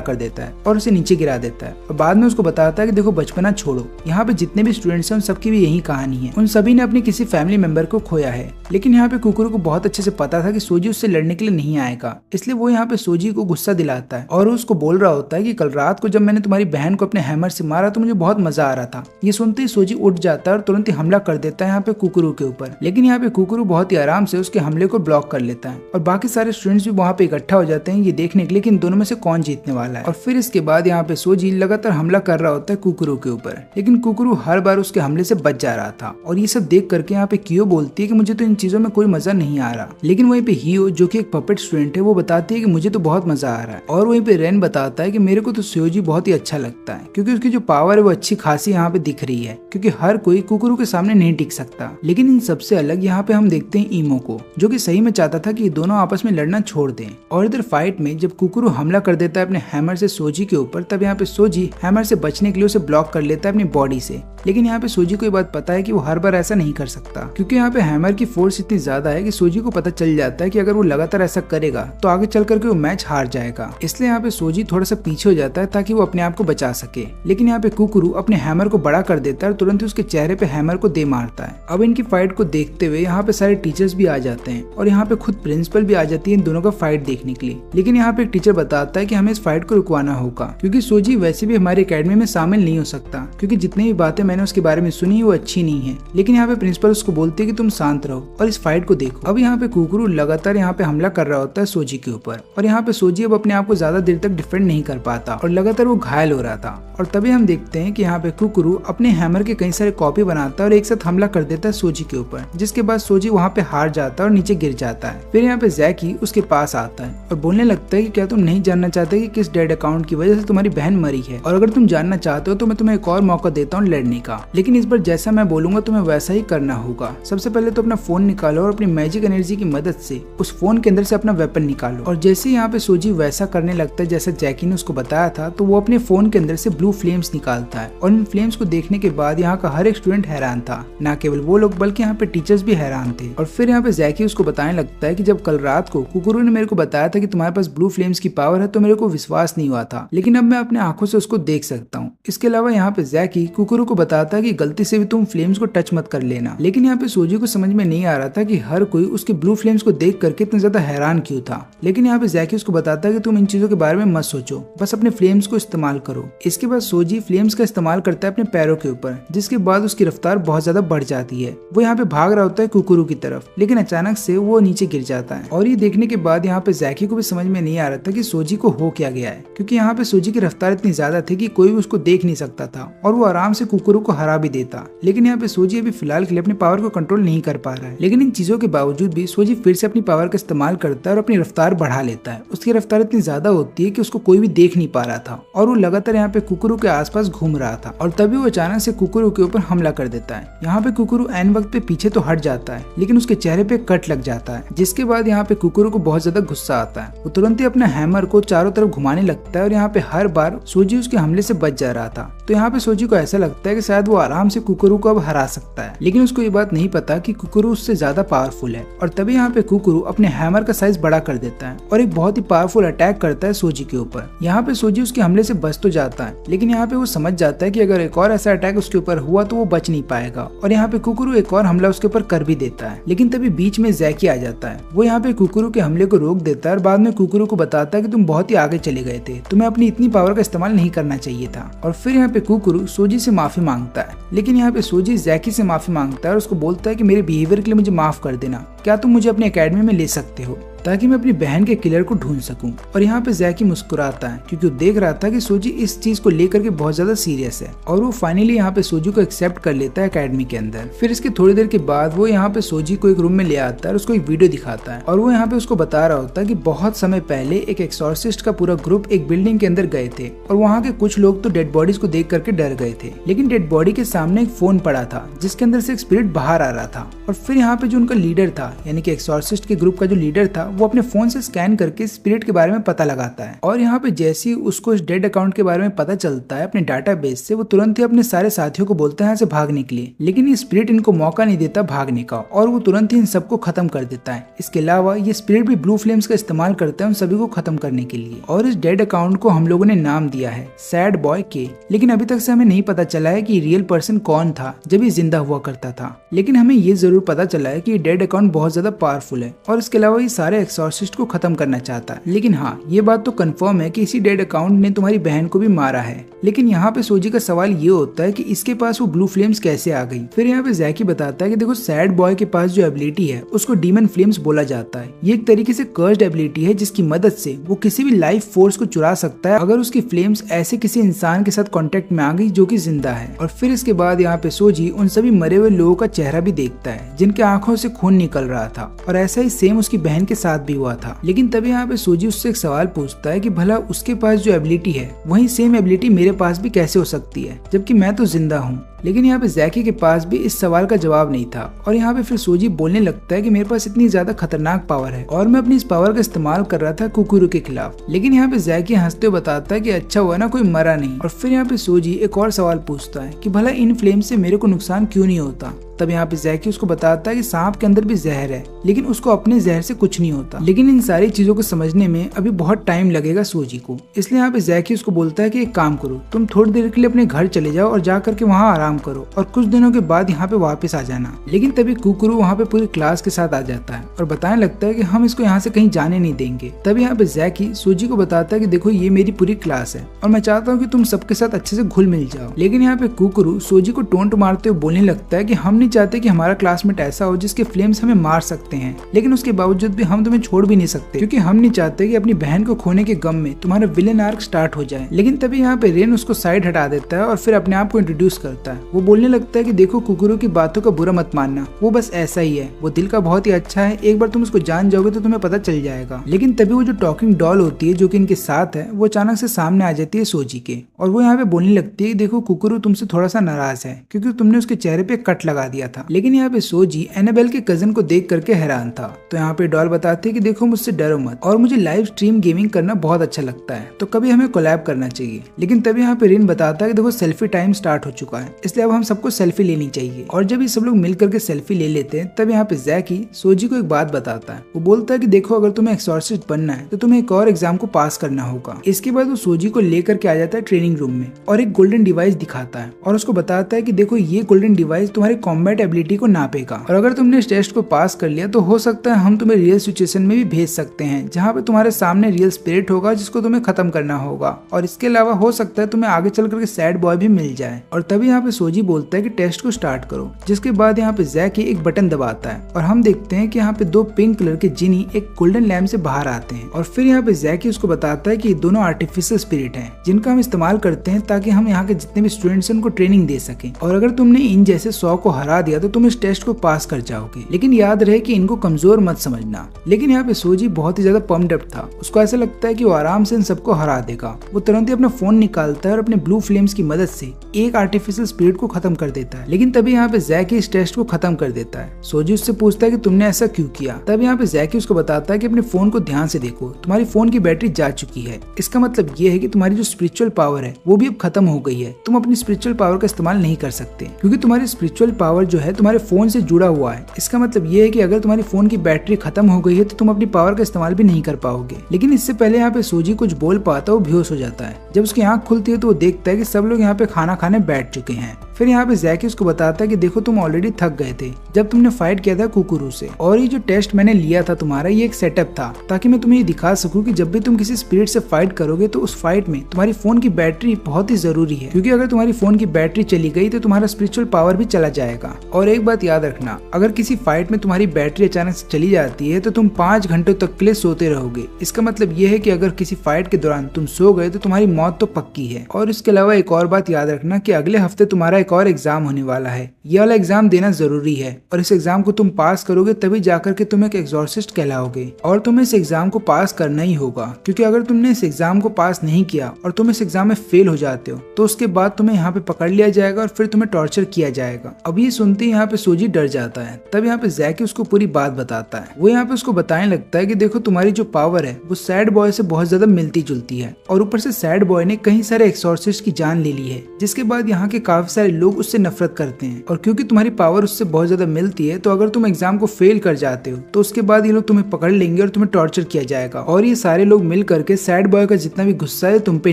कर देता है और उसे नीचे गिरा देता है और बाद में उसको बताता है कि देखो बचपना छोड़ो, यहाँ पे जितने भी स्टूडेंट्स हैं उन सबकी भी यही कहानी है, उन सभी ने अपने किसी फैमिली मेंबर को खोया है। लेकिन यहाँ पे कुकुरू को बहुत अच्छे से पता था कि सोजी उससे लड़ने के लिए नहीं आएगा, इसलिए वो यहाँ पे सोजी को गुस्सा दिलाता है और उसको बोल रहा होता है कि कल रात को जब मैंने तुम्हारी बहन को अपने हैमर से मारा तो मुझे बहुत मजा आ रहा था। ये सुनते ही सोजी उठ जाता है और तुरंत ही हमला कर देता है यहाँ पे कुकुरू के ऊपर। लेकिन यहाँ पे कुकुरू बहुत ही आराम से उसके हमले को ब्लॉक कर लेता है और बाकी सारे स्टूडेंट्स भी वहाँ पे इकट्ठा हो जाते हैं ये देखने के लिए कि इन दोनों में से कौन जीतने वाला है। और फिर इसके बाद यहाँ पे सोजी लगातार हमला कर रहा होता है कुकुरू के ऊपर, लेकिन कुकुरू हर बार उसके हमले से बच जा रहा था। और ये सब देख करके यहाँ पे कियो बोलती है कि मुझे तो इन चीजों में कोई मजा नहीं आ रहा। लेकिन वहीं पे हियो जो कि एक पपेट स्टूडेंट है वो बताती है कि मुझे तो बहुत मजा आ रहा है। और वहीं पे रेन बताता है कि मेरे को तो सोजी बहुत ही अच्छा लगता है क्योंकि उसकी जो पावर है वो अच्छी खासी यहाँ पे दिख रही है, क्योंकि हर कोई कुकुरू के सामने नहीं टिक सकता। लेकिन इन सबसे अलग यहाँ पे हम देखते हैं ईमो को, जो कि सही में चाहता था कि दोनों आपस में लड़ना छोड़ दें। और इधर फाइट में जब कुकुरू हमला कर देता है अपने हैमर से सोजी के ऊपर, तब यहाँ पे सोजी हैमर से बचने के लिए उसे ब्लॉक कर लेता है अपनी बॉडी से। लेकिन यहाँ पे सोजी को ये बात पता है कि वो हर बार ऐसा नहीं कर सकता, क्योंकि यहाँ पे हैमर की फोर्स इतनी ज्यादा है कि सोजी को पता चल जाता है कि अगर वो लगातार ऐसा करेगा तो आगे चल करके वो मैच हार जाएगा। इसलिए यहाँ पे सोजी थोड़ा सा पीछे हो जाता है ताकि वो अपने आप को बचा सके। लेकिन यहाँ पे कुकुरू अपने हैमर को बड़ा कर देता है और तुरंत ही उसके चेहरे पे हैमर को दे मारता है। अब इनकी फाइट को देखते हुए यहाँ पे सारे टीचर्स भी आ जाते हैं और यहाँ पे खुद प्रिंसिपल भी आ जाती है इन दोनों का फाइट देखने के लिए। लेकिन यहाँ पे एक टीचर बताता है कि हमें इस फाइट को रुकवाना होगा, क्योंकि सोजी वैसे भी हमारी एकेडमी में शामिल नहीं हो सकता, क्योंकि जितनी भी बातें मैंने उसके बारे में सुनी वो अच्छी नहीं है। लेकिन यहाँ पे प्रिंसिपल उसको बोलते है कि तुम शांत रहो और इस फाइट को देखो। अब यहाँ पे कुकुरू लगातार यहाँ पे हमला कर रहा होता है सोजी के ऊपर और यहाँ पे सोजी अब अपने आप को ज्यादा देर तक डिफेंड नहीं कर पाता और लगातार वो घायल हो रहा था। और तभी हम देखते हैं कि यहाँ पे कुकुरू अपने हैमर के कई सारे कॉपी बनाता है और एक साथ हमला कर देता है सोजी के ऊपर, जिसके बाद सोजी वहाँ पे हार जाता है और नीचे गिर जाता है। फिर यहाँ पे जैकी उसके पास आता है और बोलने लगता है कि क्या तुम नहीं जानना चाहते कि किस डेड अकाउंट की वजह से तुम्हारी बहन मरी है, और अगर तुम जानना चाहते हो तो मैं तुम्हें एक और मौका देता हूँ लड़ने का, लेकिन इस बार जैसा मैं बोलूंगा तुम्हें वैसा ही करना होगा। सबसे पहले तो अपना फोन निकालो और अपनी मैजिक एनर्जी की मदद से उस फोन के अंदर से अपना वेपन निकालो। और जैसे यहाँ पे सोजी वैसा करने लगता है जैसा जैकी ने उसको बताया था, तो वो अपने फोन के अंदर से ब्लू फ्लेम्स निकालता है और इन फ्लेम्स को देखने के बाद यहाँ का हर एक स्टूडेंट हैरान था, न केवल वो लोग बल्कि यहाँ पे टीचर्स भी हैरान थे। और फिर यहाँ पे जैकी उसको बताने लगता है कि जब कल रात को कुकुरू ने मेरे को बताया था कि तुम्हारे पास ब्लू फ्लेम्स की पावर है तो मेरे को विश्वास नहीं हुआ था, लेकिन अब मैं अपने आंखों से उसको देख सकता हूँ। इसके अलावा यहाँ पे जैकी कुकुरू को बताता है कि गलती से भी तुम फ्लेम्स को टच मत कर लेना। लेकिन यहाँ पे सोजी को समझ में नहीं आ रहा था कि हर कोई उसके ब्लू फ्लेम्स को देख करके इतना ज्यादा हैरान क्यों था। लेकिन यहाँ पे जैकी उसको बताता है कि तुम इन चीजों के बारे में मत सोचो, बस अपने फ्लेम्स को इस्तेमाल करो। इसके बाद सोजी फ्लेम्स का इस्तेमाल करता है अपने पैरों के ऊपर, जिसके बाद उसकी रफ्तार बहुत ज्यादा बढ़ जाती है। वो यहाँ पे भाग रहा होता है कुकुरू की तरफ, लेकिन अचानक से वो नीचे गिर जाता है। और ये देखने के बाद यहाँ पे जैकी को भी समझ में नहीं आ रहा था कि सोजी को हो क्या गया है, क्योंकि यहाँ पे सोजी की रफ्तार इतनी ज्यादा थी कि कोई भी उसको देख नहीं सकता था और वो आराम से कुकुरू को हरा भी देता। लेकिन यहाँ पे सोजी अभी फिलहाल के लिए अपनी पावर को कंट्रोल नहीं कर पा रहा है। लेकिन इन चीजों के बावजूद भी सोजी फिर से अपनी पावर का इस्तेमाल करता है और अपनी रफ्तार बढ़ा लेता है। उसकी रफ्तार इतनी ज्यादा होती है कि उसको कोई भी देख नहीं पा रहा था और वो लगातार यहाँ पे कुकुरू के आसपास घूम रहा था। और तभी वो अचानक से कुकुरू के ऊपर हमला कर देता है। यहाँ पे कुकुरू एन वक्त पे पीछे तो हट जाता है, लेकिन उसके चेहरे पे कट लग जाता है, जिसके बाद यहाँ पे कुकुरू को बहुत ज्यादा गुस्सा आता है। वो तुरंत ही अपना हैमर को चारों तरफ घुमाने लगता है और यहाँ पे हर बार सोजी उसके हमले से बच जा रहा था। तो यहाँ पे सोजी को ऐसा लगता है कि शायद वो आराम से कुकुरू को अब हरा सकता है, लेकिन उसको ये बात नहीं पता कि कुकुरू उससे ज्यादा पावरफुल है। और तभी यहाँ पे कुकुरू अपने हैमर का साइज बड़ा कर देता है और एक बहुत ही पावरफुल अटैक करता है सोजी के ऊपर। यहाँ पे सोजी उसके हमले से बच तो जाता है, लेकिन यहाँ पे वो समझ जाता है कि अगर एक और ऐसा अटैक उसके ऊपर हुआ तो वो बच नहीं पाएगा। और यहाँ पे कुकुरू एक और हमला उसके ऊपर कर भी देता है। लेकिन तभी बीच में जैकी आ जाता है। वो यहाँ पे कुकुरू के हमले को रोक देता है और बाद में कुकुरू को बताता है कि तुम बहुत ही आगे चले गए थे, तुम्हें अपनी इतनी पावर का इस्तेमाल नहीं करना चाहिए था। और फिर यहाँ पे कुकुरू सोजी से माफी मांगता है, लेकिन यहाँ पे सोजी जैकी से माफी मांगता है और उसको बोलता है कि मेरे बिहेवियर के लिए मुझे माफ कर देना, क्या तुम मुझे अपनी एकेडमी में ले सकते हो। ताकि मैं अपनी बहन के किलर को ढूंढ सकूं। और यहाँ पे जैकी मुस्कुराता है क्योंकि वो देख रहा था कि सोजी इस चीज को लेकर के बहुत ज्यादा सीरियस है और वो फाइनली यहाँ पे सोजी को एक्सेप्ट कर लेता है एकेडमी के अंदर। फिर इसके थोड़ी देर के बाद वो यहाँ पे सोजी को एक रूम में ले आता है और उसको एक वीडियो दिखाता है और वो यहाँ पे उसको बता रहा होता है कि बहुत समय पहले एक एक्सॉर्सिस्ट का पूरा ग्रुप एक बिल्डिंग के अंदर गए थे और वहाँ के कुछ लोग तो डेड बॉडीज को देख करके डर गए थे, लेकिन डेड बॉडी के सामने एक फोन पड़ा था जिसके अंदर से एक स्पिरिट बाहर आ रहा था। और फिर यहाँ पे जो उनका लीडर था यानी कि एक्सॉर्सिस्ट के ग्रुप का जो लीडर था वो अपने फोन से स्कैन करके स्पिरिट के बारे में पता लगाता है और यहाँ पे जैसे ही उसको इस डेड अकाउंट के बारे में पता चलता है अपने डाटाबेस से, वो तुरंत ही अपने सारे साथियों को बोलता है यहाँ से भागने के लिए, लेकिन ये स्पिरिट इनको मौका नहीं देता भागने का और वो तुरंत ही इन सबको खत्म कर देता है। इसके अलावा ये स्पिरिट भी ब्लू फ्लेम्स का इस्तेमाल करता है उन सभी को खत्म करने के लिए। और इस डेड अकाउंट को हम लोगों ने नाम दिया है सैड बॉय के, लेकिन अभी तक से हमें नहीं पता चला है कि रियल पर्सन कौन था जब ये जिंदा हुआ करता था। लेकिन हमें ये जरूर पता चला है कि ये डेड अकाउंट बहुत ज्यादा पावरफुल है और इसके अलावा ये सारे एक्सॉर्सिस्ट को खत्म करना चाहता है। लेकिन हाँ, ये बात तो कंफर्म है कि इसी डेड अकाउंट ने तुम्हारी बहन को भी मारा है। लेकिन यहाँ पे सोजी का सवाल ये होता है कि इसके पास वो ब्लू फ्लेम्स कैसे आ गई। फिर यहाँ पे जैकी बताता है कि देखो सैड बॉय के पास जो एबिलिटी है उसको डीमन फ्लेम्स बोला जाता है। ये एक तरीके से कर्स्ड एबिलिटी है जिसकी मदद से वो किसी भी लाइफ फोर्स को चुरा सकता है अगर उसकी फ्लेम्स ऐसे किसी इंसान के साथ कांटेक्ट में आ गई जो कि जिंदा है। और फिर इसके बाद यहाँ पे सोजी उन सभी मरे हुए लोगों का चेहरा भी देखता है जिनके आंखों से खून निकल रहा था और ऐसा ही सेम उसकी बहन के साथ भी हुआ था। लेकिन तभी यहाँ पे सोजी उससे एक सवाल पूछता है कि भला उसके पास जो एबिलिटी है वही सेम एबिलिटी मेरे पास भी कैसे हो सकती है जबकि मैं तो जिंदा हूँ। लेकिन यहाँ पे जैकी के पास भी इस सवाल का जवाब नहीं था और यहाँ पे फिर सोजी बोलने लगता है कि मेरे पास इतनी ज्यादा खतरनाक पावर है और मैं अपनी इस पावर का इस्तेमाल कर रहा था कुकुरु के खिलाफ। लेकिन यहाँ पे जैकी हंसते हुए बताता है कि अच्छा हुआ ना कोई मरा नहीं। और फिर यहाँ पे सोजी एक और सवाल पूछता है कि भला इन फ्लेम से मेरे को नुकसान क्यों नहीं होता। तब यहाँ पे जैकी उसको बताता है कि सांप के अंदर भी जहर है लेकिन उसको अपने जहर से कुछ नहीं होता। लेकिन इन सारी चीजों को समझने में अभी बहुत टाइम लगेगा सोजी को, इसलिए यहाँ पे जैकी उसको बोलता है कि एक काम करो, तुम थोड़ी देर के लिए अपने घर चले जाओ और जा करके वहाँ आराम करो और कुछ दिनों के बाद यहाँ पे वापस आ जाना। लेकिन तभी कुकुरु वहाँ पे पूरी क्लास के साथ आ जाता है और बताने लगता है कि हम इसको यहाँ से कहीं जाने नहीं देंगे। तभी यहाँ पे जैकी सोजी को बताता है कि देखो ये मेरी पूरी क्लास है और मैं चाहता हूँ कि तुम सबके साथ अच्छे से घुल मिल जाओ। लेकिन यहाँ पे कुकुरु सोजी को टोंट मारते हुए बोलने लगता है कि हम नहीं चाहते कि हमारा क्लासमेट ऐसा हो जिसके फ्लेम्स हमें मार सकते हैं, लेकिन उसके बावजूद भी हम तुम्हें छोड़ भी नहीं सकते क्योंकि हम नहीं चाहते कि अपनी बहन को खोने के गम में तुम्हारा विलेन आर्क स्टार्ट हो जाए। लेकिन तभी यहाँ पे रेन उसको साइड हटा देता है और फिर अपने आप को इंट्रोड्यूस करता है। वो बोलने लगता है कि देखो कुकुरु की बातों का बुरा मत मानना, वो बस ऐसा ही है, वो दिल का बहुत ही अच्छा है, एक बार तुम उसको जान जाओगे तो तुम्हें पता चल जाएगा। लेकिन तभी वो जो टॉकिंग डॉल होती है जो कि इनके साथ है वो अचानक से सामने आ जाती है सोजी के और वो यहाँ पे बोलने लगती है देखो कुकुरु तुमसे थोड़ा सा नाराज है क्योंकि तुमने उसके चेहरे पे कट लगा दिया था। लेकिन यहाँ पे सोजी एनाबेल के कजन को देख करके हैरान था। तो यहाँ पे डॉल बताते हैं कि देखो मुझसे डरो मत और मुझे लाइव स्ट्रीम गेमिंग करना बहुत अच्छा लगता है तो कभी हमें कोलैब करना चाहिए। लेकिन तभी यहाँ पे रिन बताता है कि देखो सेल्फी टाइम स्टार्ट हो चुका है इसलिए अब हम सबको सेल्फी लेनी चाहिए। और जब ये सब लोग मिल करके सेल्फी ले लेते हैं तब यहाँ पे जैकी सोजी को एक बात बताता है। वो बोलता है कि देखो अगर तुम्हें एक्सॉर्सिस्ट बनना है तो तुम्हें एक और एग्जाम को पास करना होगा। इसके बाद वो सोजी को लेकर के आ जाता है ट्रेनिंग रूम में और एक गोल्डन डिवाइस दिखाता है और उसको बताता है कि देखो ये गोल्डन डिवाइस तुम्हारी कॉम्बैट एबिलिटी को नापेगा और अगर तुमने इस टेस्ट को पास कर लिया तो हो सकता है हम तुम्हें रियल सिचुएशन में भी भेज सकते हैं जहाँ पे तुम्हारे सामने रियल स्पिरिट होगा जिसको तुम्हें खत्म करना होगा और इसके अलावा हो सकता है तुम्हें आगे चल करके सैड बॉय भी मिल जाए। और तभी यहाँ पे सोजी बोलता है कि टेस्ट को स्टार्ट करो, जिसके बाद यहाँ पे जैकी एक बटन दबाता है और हम देखते हैं कि यहाँ पे दो पिंक कलर के जिनी एक गोल्डन लैम्प से बाहर आते हैं। और फिर यहाँ पे जैकी उसको बताता है कि ये दोनों आर्टिफिशियल स्पिरिट हैं जिनका हम इस्तेमाल करते हैं ताकि हम यहाँ के जितने भी स्टूडेंट्स हैं उनको ट्रेनिंग दे सकें और अगर तुमने इन जैसे 100 को हरा दिया तो तुम इस टेस्ट को पास कर जाओगे, लेकिन याद रहे कि इनको कमजोर मत समझना। लेकिन यहाँ पे सोजी बहुत ही ज्यादा पम्प्ड अप था, उसको ऐसा लगता है कि वो आराम से इन सबको हरा देगा। वो तुरंत ही अपना फोन निकालता है और अपने ब्लू फ्लेम्स की मदद से एक आर्टिफिशियल स्पिरिट को खत्म कर देता है। लेकिन तभी यहाँ पे जैकी इस टेस्ट को खत्म कर देता है। सोजी उससे पूछता है कि तुमने ऐसा क्यों किया। तब यहाँ पे जैकी उसको बताता है कि अपने फोन को ध्यान से देखो, तुम्हारी फोन की बैटरी जा चुकी है। इसका मतलब ये है कि तुम्हारी जो स्पिरिचुअल पावर है वो भी अब खत्म हो गई है। तुम अपनी स्पिरिचुअल पावर का इस्तेमाल नहीं कर सकते क्योंकि तुम्हारी स्पिरिचुअल पावर जो है तुम्हारे फोन से जुड़ा हुआ है। इसका मतलब ये है कि अगर तुम्हारी फोन की बैटरी खत्म हो गई है तो तुम अपनी पावर का इस्तेमाल भी नहीं कर पाओगे। लेकिन इससे पहले यहाँ पे सोजी कुछ बोल पाता है, वो बेहोश हो जाता है। जब उसकी आंख खुलती है तो वो देखता है कि सब लोग यहाँ पे खाना खाने बैठ चुके हैं फिर यहाँ पे जैकी उसको बताता है कि देखो तुम ऑलरेडी थक गए थे जब तुमने फाइट किया था कुकुरू से, और ये जो टेस्ट मैंने लिया था तुम्हारा ये एक सेटअप था ताकि मैं तुम्हें ये दिखा सकूं कि जब भी तुम किसी स्पिरिट से फाइट करोगे तो उस फाइट में तुम्हारी फोन की बैटरी बहुत ही जरूरी है, क्योंकि अगर तुम्हारी फोन की बैटरी चली गई तो तुम्हारा स्पिरिचुअल पावर भी चला जाएगा। और एक बात याद रखना, अगर किसी फाइट में तुम्हारी बैटरी अचानक से चली जाती है तो तुम 5 घंटों तक के लिए सोते रहोगे। इसका मतलब ये है कि अगर किसी फाइट के दौरान तुम सो गए तो तुम्हारी मौत तो पक्की है। और इसके अलावा एक और बात याद रखना कि अगले हफ्ते तुम्हारा एक और एग्जाम होने वाला है, ये वाला एग्जाम देना जरूरी है और इस एग्जाम को तुम पास करोगे तभी जाकर के तुम एक एग्जॉर्सिस्ट कहलाओगे। और तुम्हें इस एग्जाम को पास करना ही होगा, क्योंकि अगर तुमने इस एग्जाम को पास नहीं किया और तुम इस एग्जाम में फेल हो जाते हो तो उसके बाद तुम्हें यहाँ पे पकड़ लिया जाएगा और फिर तुम्हें टॉर्चर किया जाएगा। अब ये सुनते ही यहाँ पे सोजी डर जाता है। तब यहाँ पे जैकी उसको पूरी बात बताता है। वो यहाँ पे उसको बताने लगता है कि देखो तुम्हारी जो पावर है वो सैड बॉय से बहुत ज्यादा मिलती जुलती है, और ऊपर से सैड बॉय ने कई सारे एक्सॉर्सिस्ट की जान ले ली है, जिसके बाद यहाँ के काफी सारे लोग उससे नफरत करते हैं। और क्योंकि तुम्हारी पावर उससे बहुत ज्यादा मिलती है तो अगर तुम एग्जाम को फेल कर जाते हो तो उसके बाद ये लोग तुम्हें पकड़ लेंगे और तुम्हें टॉर्चर किया जाएगा, और ये सारे लोग मिल करके सैड बॉय का जितना भी गुस्सा है तुम पे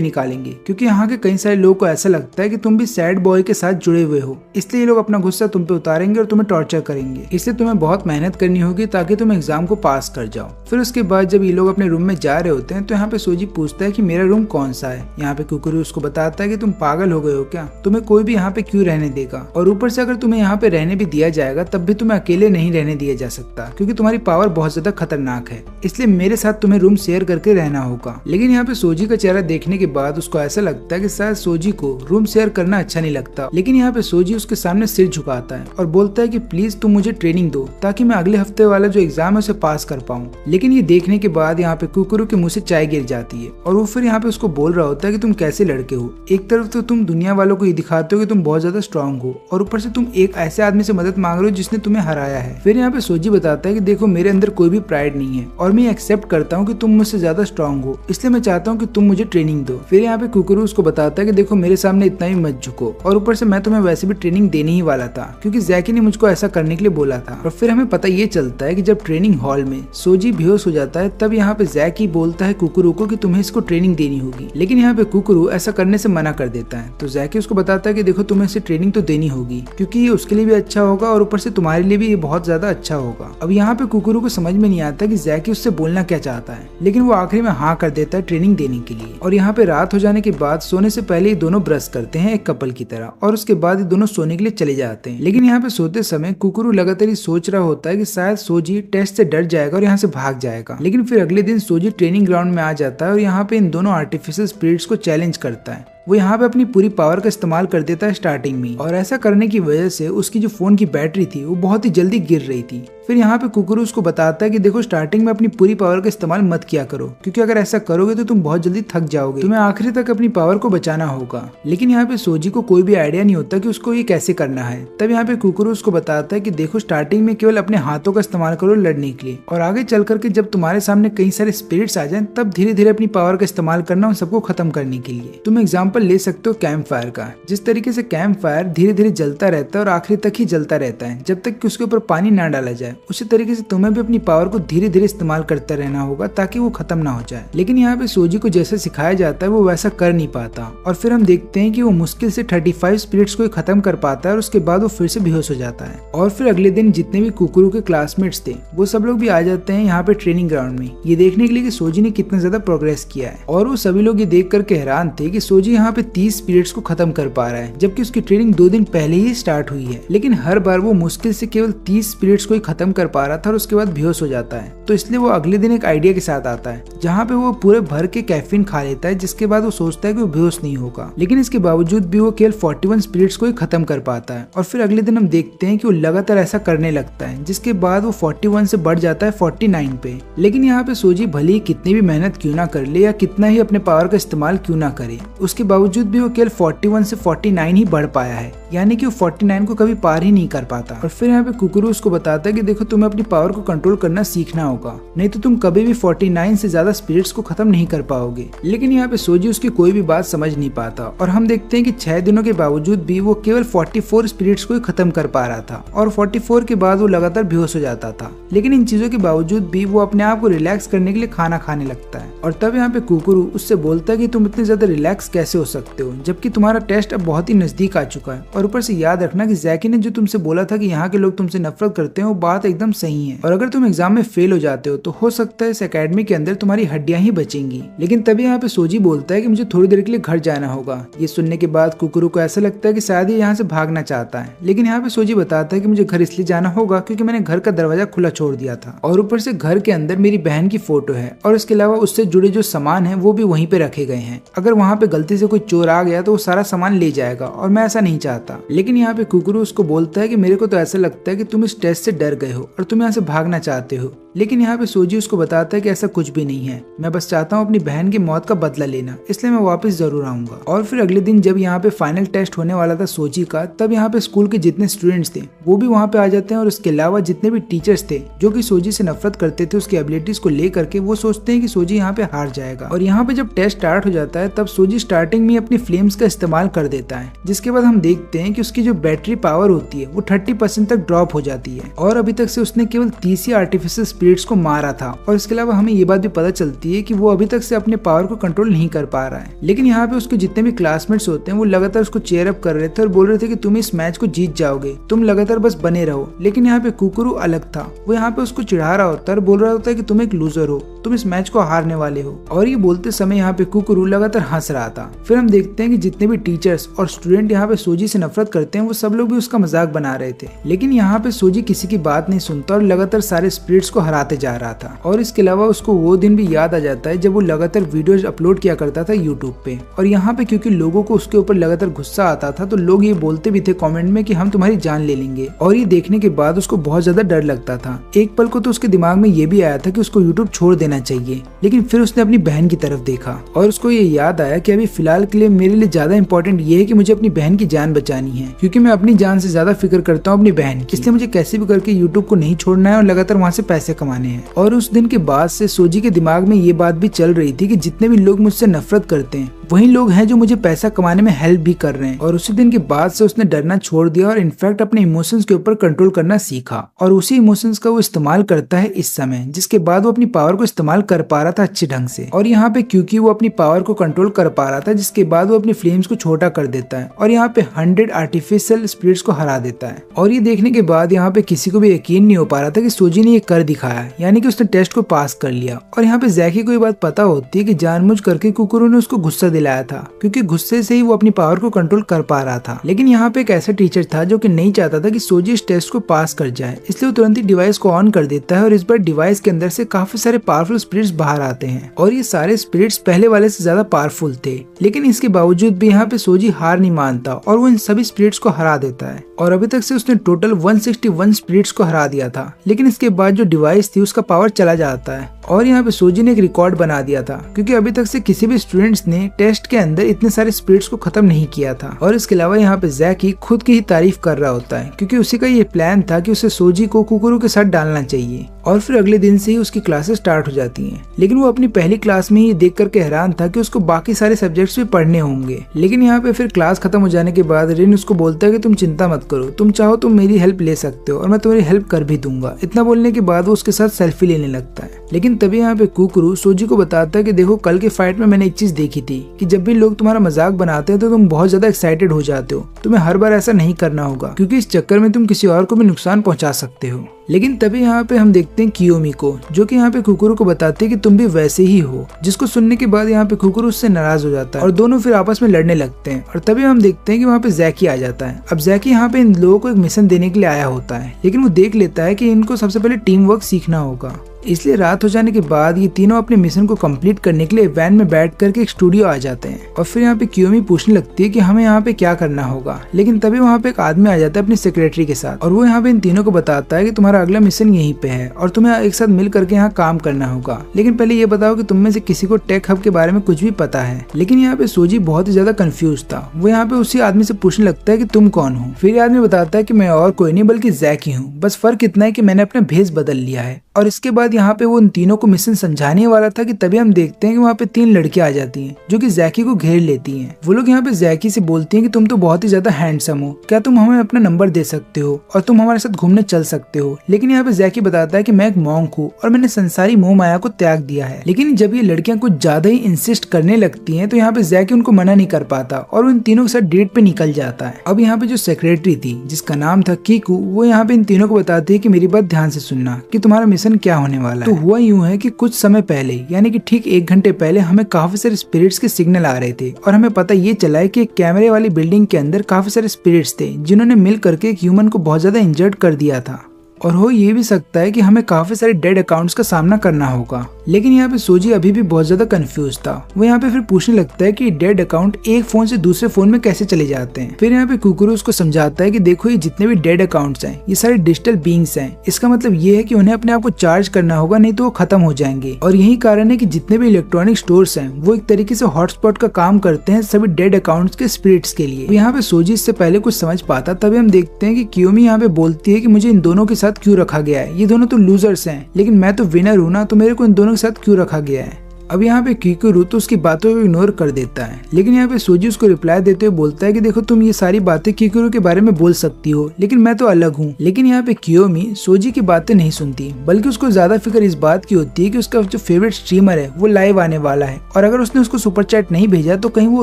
निकालेंगे, क्योंकि यहाँ के कई सारे लोगों को ऐसा लगता है कि तुम भी सैड बॉय के साथ जुड़े हुए हो, इसलिए ये लोग अपना गुस्सा तुम पे उतारेंगे और तुम्हें टॉर्चर करेंगे। इसलिए तुम्हें बहुत मेहनत करनी होगी ताकि तुम एग्जाम को पास कर जाओ। फिर उसके बाद जब ये लोग अपने रूम में जा रहे होते हैं तो यहाँ पे सोजी पूछता है कि मेरा रूम कौन सा है। यहाँ पे कुकुरू उसको बताता है कि तुम पागल हो गए हो क्या, तुम्हें कोई भी यहाँ पे क्यों रहने देगा, और ऊपर से अगर तुम्हें यहाँ पे रहने भी दिया जाएगा तब भी तुम्हें अकेले नहीं रहने दिया जा सकता, क्योंकि तुम्हारी पावर बहुत ज्यादा खतरनाक है, इसलिए मेरे साथ तुम्हें रूम शेयर करके रहना होगा। लेकिन यहाँ पे सोजी का चेहरा देखने के बाद उसको ऐसा लगता है कि शायद सोजी को रूम शेयर करना अच्छा नहीं लगता। लेकिन यहाँ पे सोजी उसके सामने सिर झुकाता है और बोलता है कि प्लीज तुम मुझे ट्रेनिंग दो ताकि मैं अगले हफ्ते वाला जो एग्जाम है उसे पास कर पाऊँ। लेकिन ये देखने के बाद यहाँ पे कुकुरू के मुंह से चाय गिर जाती है और वो फिर यहाँ पे उसको बोल रहा होता है कि तुम कैसे लड़के हो, एक तरफ तो तुम दुनिया वालों को ये दिखाते हो कि तुम बहुत ज्यादा स्ट्रांग हो और ऊपर से तुम एक ऐसे आदमी से मदद मांग रहे हो जिसने तुम्हें हराया है। फिर यहाँ पे सोजी बताता है कि देखो मेरे अंदर कोई भी प्राइड नहीं है और मैं एक्सेप्ट करता हूँ कि तुम मुझसे ज्यादा स्ट्रांग हो, इसलिए मैं चाहता हूँ कि तुम मुझे ट्रेनिंग दो। फिर यहाँ पे कुकुरू उसको बताता है कि देखो मेरे सामने इतना ही मत झुको, और ऊपर से मैं तुम्हें वैसे भी ट्रेनिंग देने ही वाला था क्योंकि जैकी ने मुझको ऐसा करने के लिए बोला था। और फिर हमें पता ये चलता है कि जब ट्रेनिंग हॉल में सोजी बेहोश हो जाता है तब यहाँ पे जैकी बोलता है कुकुरू को कि तुम्हें इसको ट्रेनिंग देनी होगी, लेकिन यहाँ पे कुकुरू ऐसा करने से मना कर देता है। तो जैकी उसको बताता है कि देखो तुम्हें इसे ट्रेनिंग तो देनी होगी क्योंकि ये उसके लिए भी अच्छा होगा और ऊपर से तुम्हारे लिए भी ये बहुत ज्यादा अच्छा होगा। अब यहाँ पे कुकुरू को समझ में नहीं आता कि जैकी उससे बोलना क्या चाहता है, लेकिन वो आखिरी में हाँ कर देता है ट्रेनिंग देने के लिए। और यहाँ पे रात हो जाने के बाद सोने से पहले ये दोनों ब्रश करते हैं एक कपल की तरह, और उसके बाद ये दोनों सोने के लिए चले जाते हैं। लेकिन यहाँ पे सोते समय कुकुरू लगातार सोच रहा होता है कि शायद सोजी टेस्ट से डर जाएगा और यहाँ से भाग जाएगा। लेकिन फिर अगले दिन सोजी ट्रेनिंग ग्राउंड में आ जाता है और यहाँ पे इन दोनों आर्टिफिशियल स्पिरिट्स को चैलेंज करता है। वो यहाँ पे अपनी पूरी पावर का इस्तेमाल कर देता है स्टार्टिंग में, और ऐसा करने की वजह से उसकी जो फोन की बैटरी थी वो बहुत ही जल्दी गिर रही थी। फिर यहाँ पे कुकुरू उसको बताता है कि देखो स्टार्टिंग में अपनी पूरी पावर का इस्तेमाल मत किया करो, क्योंकि अगर ऐसा करोगे तो तुम बहुत जल्दी थक जाओगे, तुम्हें आखिरी तक अपनी पावर को बचाना होगा। लेकिन यहाँ पे सोजी को कोई भी आइडिया नहीं होता कि उसको ये कैसे करना है। तब यहाँ पे कुकुरू उसको बताता है कि देखो स्टार्टिंग में केवल अपने हाथों का इस्तेमाल करो लड़ने के लिए, और आगे चल करके जब तुम्हारे सामने कई सारे स्पिरिट्स आ जाए तब धीरे धीरे अपनी पावर का इस्तेमाल करना उन सबको खत्म करने के लिए। तुम एग्जाम्पल ले सकते हो कैंप फायर का, जिस तरीके से कैंप फायर धीरे धीरे जलता रहता है और आखिरी तक ही जलता रहता है जब तक कि उसके ऊपर पानी ना डाला जाए, उसी तरीके से तुम्हें भी अपनी पावर को धीरे धीरे इस्तेमाल करता रहना होगा ताकि वो खत्म ना हो जाए। लेकिन यहाँ पे सोजी को जैसा सिखाया जाता है वो वैसा कर नहीं पाता, और फिर हम देखते हैं कि वो मुश्किल से 35 स्पिरिट्स को खत्म कर पाता है और उसके बाद वो फिर से बेहोश हो जाता है। और फिर अगले दिन जितने भी कुकुरू के क्लासमेट्स थे वो सब लोग भी आ जाते हैं यहाँ पे ट्रेनिंग ग्राउंड में, ये देखने के लिए कि सोजी ने कितना ज्यादा प्रोग्रेस किया है। और वो सभी लोग ये देख करके हैरान थे कि सोजी यहाँ पे 30 स्पिरिट्स को खत्म कर पा रहा है, जबकि उसकी ट्रेनिंग 2 दिन पहले ही स्टार्ट हुई है। लेकिन हर बार वो मुश्किल से केवल 30 स्पिरिट्स को ही खत्म कर पा रहा था और उसके बाद बेहोश हो जाता है। तो इसलिए वो अगले दिन एक आइडिया के साथ आता है जहाँ पे वो पूरे भर के कैफीन खा लेता है, जिसके बाद वो सोचता है कि वो बेहोश नहीं होगा। लेकिन इसके बावजूद भी वो केवल 41 स्पिरिट्स को ही खत्म कर पाता है। और फिर अगले दिन हम देखते हैं कि वो लगातार ऐसा करने लगता है, जिसके बाद वो 41 से बढ़ जाता है 49 पे। लेकिन यहाँ पे सोजी भले ही कितनी भी मेहनत क्यों ना कर ले या कितना ही अपने पावर का इस्तेमाल क्यों ना करे, उसके बावजूद भी वो केवल 41 से 49 ही बढ़ पाया है, यानी कि वो 49 को कभी पार ही नहीं कर पाता। और फिर यहाँ पे कुकुरू उसको बताता है कि देखो तुम्हें अपनी पावर को कंट्रोल करना सीखना होगा, नहीं तो तुम कभी भी 49 से ज्यादा स्पिरिट्स को खत्म नहीं कर पाओगे। लेकिन यहाँ पे सोजी उसकी कोई भी बात समझ नहीं पाता, और हम देखते हैं कि 6 दिनों के बावजूद भी वो केवल 44 स्पिरिट्स को ही खत्म कर पा रहा था, और 44 के बाद वो लगातार बेहोश हो जाता था। लेकिन इन चीजों के बावजूद भी वो अपने आप को रिलैक्स करने के लिए खाना खाने लगता है। और तब यहाँ पे कुकुरू उससे बोलता है कि तुम इतने ज्यादा रिलैक्स कैसे हो सकते हो, जबकि तुम्हारा टेस्ट अब बहुत ही नजदीक आ चुका है। और ऊपर से याद रखना कि जैकी ने जो तुमसे बोला था कि यहाँ के लोग तुमसे नफरत करते हैं, वो बात एकदम सही है। और अगर तुम एग्जाम में फेल हो जाते हो तो हो सकता है इस एकेडमी के अंदर तुम्हारी हड्डियां ही बचेंगी। लेकिन तभी यहाँ पे सोजी बोलता है कि मुझे थोड़ी देर के लिए घर जाना होगा। ये सुनने के बाद कुकुरू को ऐसा लगता है कि शायद ये यहाँ से भागना चाहता है, लेकिन यहाँ पे सोजी बताता है कि मुझे घर इसलिए जाना होगा क्योंकि मैंने घर का दरवाजा खुला छोड़ दिया था, और ऊपर से घर के अंदर मेरी बहन की फोटो है, और इसके अलावा उससे जुड़े जो सामान है वो भी वहीं पे रखे गए हैं। अगर वहाँ पे गलती से कोई चोर आ गया तो वो सारा सामान ले जाएगा, और मैं ऐसा नहीं चाहता। लेकिन यहाँ पे कुकुरू उसको बोलता है कि मेरे को तो ऐसा लगता है कि तुम इस टेस्ट से डर गए हो और तुम यहाँ से भागना चाहते हो। लेकिन यहाँ पे सोजी उसको बताता है कि ऐसा कुछ भी नहीं है, मैं बस चाहता हूँ अपनी बहन की मौत का बदला लेना, इसलिए मैं वापस जरूर आऊंगा। और फिर अगले दिन जब यहाँ पे फाइनल टेस्ट होने वाला था सोजी का, तब यहाँ पे स्कूल के जितने स्टूडेंट्स थे वो भी वहाँ पे आ जाते हैं, और इसके अलावा जितने भी टीचर्स थे जो कि सोजी से नफरत करते थे उसकी एबिलिटीज को लेकर के, वो सोचते हैं कि सोजी यहाँ पे हार जाएगा। और यहाँ पे जब टेस्ट स्टार्ट हो जाता है तब सोजी स्टार्टिंग में अपनी फ्लेम्स का इस्तेमाल कर देता है, जिसके बाद हम देखते हैं कि उसकी जो बैटरी पावर होती है वो 30% तक ड्रॉप हो जाती है, और अभी तक से उसने केवल 30 ही आर्टिफिशियल स्पिरिट्स को मारा था। और इसके अलावा हमें ये बात भी पता चलती है कि वो अभी तक से अपने पावर को कंट्रोल नहीं कर पा रहा है। लेकिन यहाँ पे उसके जितने भी क्लासमेट्स होते हैं वो लगातार उसको चेयर अप कर रहे थे और बोल रहे थे कि तुम इस मैच को जीत जाओगे, तुम लगातार बस बने रहो। लेकिन यहाँ पे कुकुरू अलग था, वो यहाँ पे उसको चिढ़ा रहा होता है और बोल रहा होता है कि तुम एक लूजर हो, तुम इस मैच को हारने वाले हो। और ये बोलते समय यहाँ पे कुकुरू लगातार हंस रहा था। फिर हम देखते हैं कि जितने भी टीचर्स और स्टूडेंट यहाँ पे सोजी से नफरत करते हैं वो सब लोग भी उसका मजाक बना रहे थे। लेकिन यहाँ पे सोजी किसी की बात नहीं सुनता और लगातार सारे स्पिरिट्स को हराते जा रहा था। और इसके अलावा उसको वो दिन भी याद आ जाता है जब वो लगातार वीडियोज अपलोड किया करता था यूट्यूब पे। और यहाँ पे क्योंकि लोगों को उसके ऊपर लगातार गुस्सा आता था तो लोग ये बोलते भी थे कमेंट में कि हम तुम्हारी जान ले लेंगे। और ये देखने के बाद उसको बहुत ज्यादा डर लगता था। एक पल को तो उसके दिमाग में ये भी आया था कि उसको यूट्यूब छोड़ देना चाहिए, लेकिन फिर उसने अपनी बहन की तरफ देखा और उसको ये याद आया कि अभी फिलहाल के लिए मेरे लिए ज्यादा इंपॉर्टेंट ये है कि मुझे अपनी बहन की जान बचानी है, क्योंकि मैं अपनी जान से ज्यादा फिक्र करता हूँ अपनी बहन की। इसलिए मुझे कैसे भी करके यूट्यूब को नहीं छोड़ना है और लगातार वहाँ से पैसे कमाने हैं। और उस दिन के बाद से सोजी के दिमाग में ये बात भी चल रही थी कि जितने भी लोग मुझसे नफरत करते हैं वही लोग हैं जो मुझे पैसा कमाने में हेल्प भी कर रहे हैं। और उसी दिन के बाद से उसने डरना छोड़ दिया और इनफैक्ट अपने इमोशंस के ऊपर कंट्रोल करना सीखा, और उसी इमोशंस का वो इस्तेमाल करता है इस समय, जिसके बाद वो अपनी पावर को इस्तेमाल कर पा रहा था अच्छे ढंग से। और यहाँ पे क्योंकि वो अपनी पावर को कंट्रोल कर पा रहा था, जिसके बाद वो अपनी फ्लेम्स को छोटा कर देता है और यहाँ पे 100 आर्टिफिशियल स्पिरिट्स को हरा देता है। और ये देखने के बाद यहाँ पे किसी को भी यकीन नहीं हो पा रहा था कि सोजी ने ये कर दिखाया, यानी कि उसने टेस्ट को पास कर लिया। और यहाँ पे जैकी को ये बात पता होती है कि जानबूझ करके कुकुरू ने उसको गुस्सा दिलाया था, क्योंकि गुस्से से ही वो अपनी पावर को कंट्रोल कर पा रहा था। लेकिन यहाँ पे एक ऐसा टीचर था जो कि नहीं चाहता था कि सोजी इस टेस्ट को पास कर जाए, इसलिए वो तुरंत ही डिवाइस को ऑन कर देता है और इस बार डिवाइस के अंदर से काफी सारे पावरफुल स्पिरिट्स बाहर आते हैं। और ये सारे स्पिरिट्स पहले वाले से ज्यादा पावरफुल थे, लेकिन इसके बावजूद भी यहाँ पे सोजी हार नहीं मानता और वो इन सभी स्पिरिट्स को हरा देता है। और अभी तक से उसने टोटल 161 स्पिरिट्स को हरा दिया था, लेकिन इसके बाद जो डिवाइस थी उसका पावर चला जाता है। और यहाँ पे सोजी ने एक रिकॉर्ड बना दिया था, क्योंकि अभी तक से किसी भी स्टूडेंट्स ने टेस्ट के अंदर इतने सारे स्पिरिट्स को खत्म नहीं किया था। और इसके अलावा यहाँ पे जैकी खुद की ही तारीफ कर रहा होता है, क्योंकि उसी का ये प्लान था कि उसे सोजी को कुकुरू के साथ डालना चाहिए। और फिर अगले दिन से ही उसकी क्लासेस स्टार्ट हो जाती हैं। लेकिन वो अपनी पहली क्लास में ही देख करके हैरान था कि उसको बाकी सारे सब्जेक्ट्स भी पढ़ने होंगे। लेकिन यहाँ पे फिर क्लास खत्म हो जाने के बाद रिन उसको बोलता है कि तुम चिंता मत करो, तुम चाहो तो मेरी हेल्प ले सकते हो और मैं तुम्हारी हेल्प कर भी दूंगा। इतना बोलने के बाद वो उसके साथ सेल्फी लेने लगता है। लेकिन तभी यहाँ पे कुकुरू सोजी को बताता है कि देखो, कल के फाइट में मैंने एक चीज देखी थी कि जब भी लोग तुम्हारा मजाक बनाते हैं तो तुम बहुत ज्यादा एक्साइटेड हो जाते हो। तुम्हें हर बार ऐसा नहीं करना होगा, क्योंकि इस चक्कर में तुम किसी और को भी नुकसान पहुंचा सकते हो। लेकिन तभी यहाँ पे हम देखते हैं कियोमी को, जो कि यहाँ पे कुकुरू को बताते हैं कि तुम भी वैसे ही हो, जिसको सुनने के बाद यहाँ पे कुकुरू उससे नाराज हो जाता है और दोनों फिर आपस में लड़ने लगते हैं। और तभी हम देखते हैं कि वहाँ पे जैकी आ जाता है। अब जैकी यहाँ पे इन लोगों को एक मिशन देने के लिए आया होता है, लेकिन वो देख लेता है कि इनको सबसे पहले टीम वर्क सीखना होगा। इसलिए रात हो जाने के बाद ये तीनों अपने मिशन को कंप्लीट करने के लिए वैन में बैठ करके एक स्टूडियो आ जाते हैं। और फिर यहाँ पे कियोमी पूछने लगती है कि हमें यहाँ पे क्या करना होगा। लेकिन तभी वहाँ पे एक आदमी आ जाता है अपनी सेक्रेटरी के साथ, और वो यहाँ पे इन तीनों को बताता है कि तुम्हारा अगला मिशन यहीं पे है और तुम्हें एक साथ मिल करके यहाँ काम करना होगा। लेकिन पहले ये बताओ कि तुम में से किसी को टेक हब के बारे में कुछ भी पता है। लेकिन यहाँ पे सोजी बहुत ही ज्यादा कंफ्यूज था। वो यहाँ पे उसी आदमी से पूछने लगता है कि तुम कौन हो। फिर आदमी बताता है कि मैं और कोई नहीं बल्कि जैकी हूँ, बस फर्क इतना है कि मैंने अपना भेष बदल लिया है। और इसके बाद बाद यहाँ पे वो उन तीनों को मिशन समझाने वाला था कि तभी हम देखते हैं कि वहाँ पे 3 लड़कियां आ जाती हैं जो कि जैकी को घेर लेती हैं। वो लोग यहाँ पे जैकी से बोलती हैं कि तुम तो बहुत ही ज्यादा हैंडसम हो, क्या तुम हमें अपना नंबर दे सकते हो और तुम हमारे साथ घूमने चल सकते हो। लेकिन यहाँ पे जैकी बताता है कि मैं एक मॉन्क हूँ और मैंने संसारी मोह माया को त्याग दिया है। लेकिन जब ये लड़कियां कुछ ज्यादा ही इंसिस्ट करने लगती हैं तो यहाँ पे जैकी उनको मना नहीं कर पाता और वो इन तीनों के साथ डेट पे निकल जाता है। अब यहाँ पे जो सेक्रेटरी थी जिसका नाम था कीकू, वो यहाँ पे इन तीनों को बताती है कि मेरी बात ध्यान से सुनना कि तुम्हारा मिशन क्या होने वाला है। तो हुआ यूं है कि कुछ समय पहले यानी कि ठीक 1 घंटे पहले हमें काफी सारे स्पिरिट्स के सिग्नल आ रहे थे और हमें पता ये चला है कि एक कैमरे वाली बिल्डिंग के अंदर काफी सारे स्पिरिट्स थे जिन्होंने मिल करके एक ह्यूमन को बहुत ज्यादा इंजर्ड कर दिया था। और हो ये भी सकता है कि हमें काफी सारे डेड अकाउंट्स का सामना करना होगा। लेकिन यहाँ पे सोजी अभी भी बहुत ज्यादा कंफ्यूज था। वो यहाँ पे फिर पूछने लगता है कि डेड अकाउंट एक फोन से दूसरे फोन में कैसे चले जाते हैं। फिर यहाँ पे कुकुरु उसको समझाता है कि देखो ये जितने भी डेड अकाउंट्स हैं ये सारे डिजिटल बीइंग्स हैं। इसका मतलब ये है कि उन्हें अपने आप को चार्ज करना होगा, नहीं तो वो खत्म हो जाएंगे। और यही कारण है कि जितने भी इलेक्ट्रॉनिक स्टोर्स हैं वो एक तरीके से हॉटस्पॉट का काम करते हैं सभी डेड अकाउंट्स के स्पिरिट्स के लिए। यहाँ पे सोजी इससे पहले कुछ समझ पाता, तभी हम देखते हैं कि कियोमी यहाँ पे बोलती है कि मुझे इन दोनों के साथ क्यों रखा गया है, ये दोनों तो लूजर्स हैं लेकिन मैं तो विनर हूँ ना, तो मेरे को इन दोनों के साथ क्यों रखा गया है। अब यहाँ पे कीकुरू तो उसकी बातों को इग्नोर कर देता है। लेकिन यहाँ पे सोजी उसको रिप्लाई देते हुए बोलता है कि देखो तुम ये सारी बातें कीकुरू के बारे में बोल सकती हो लेकिन मैं तो अलग हूँ। लेकिन यहाँ पे कियोमी सोजी की बातें नहीं सुनती, बल्कि उसको ज्यादा फिक्र इस बात की होती है कि उसका जो फेवरेट स्ट्रीमर है वो लाइव आने वाला है और अगर उसने उसको सुपर चैट नहीं भेजा तो कहीं वो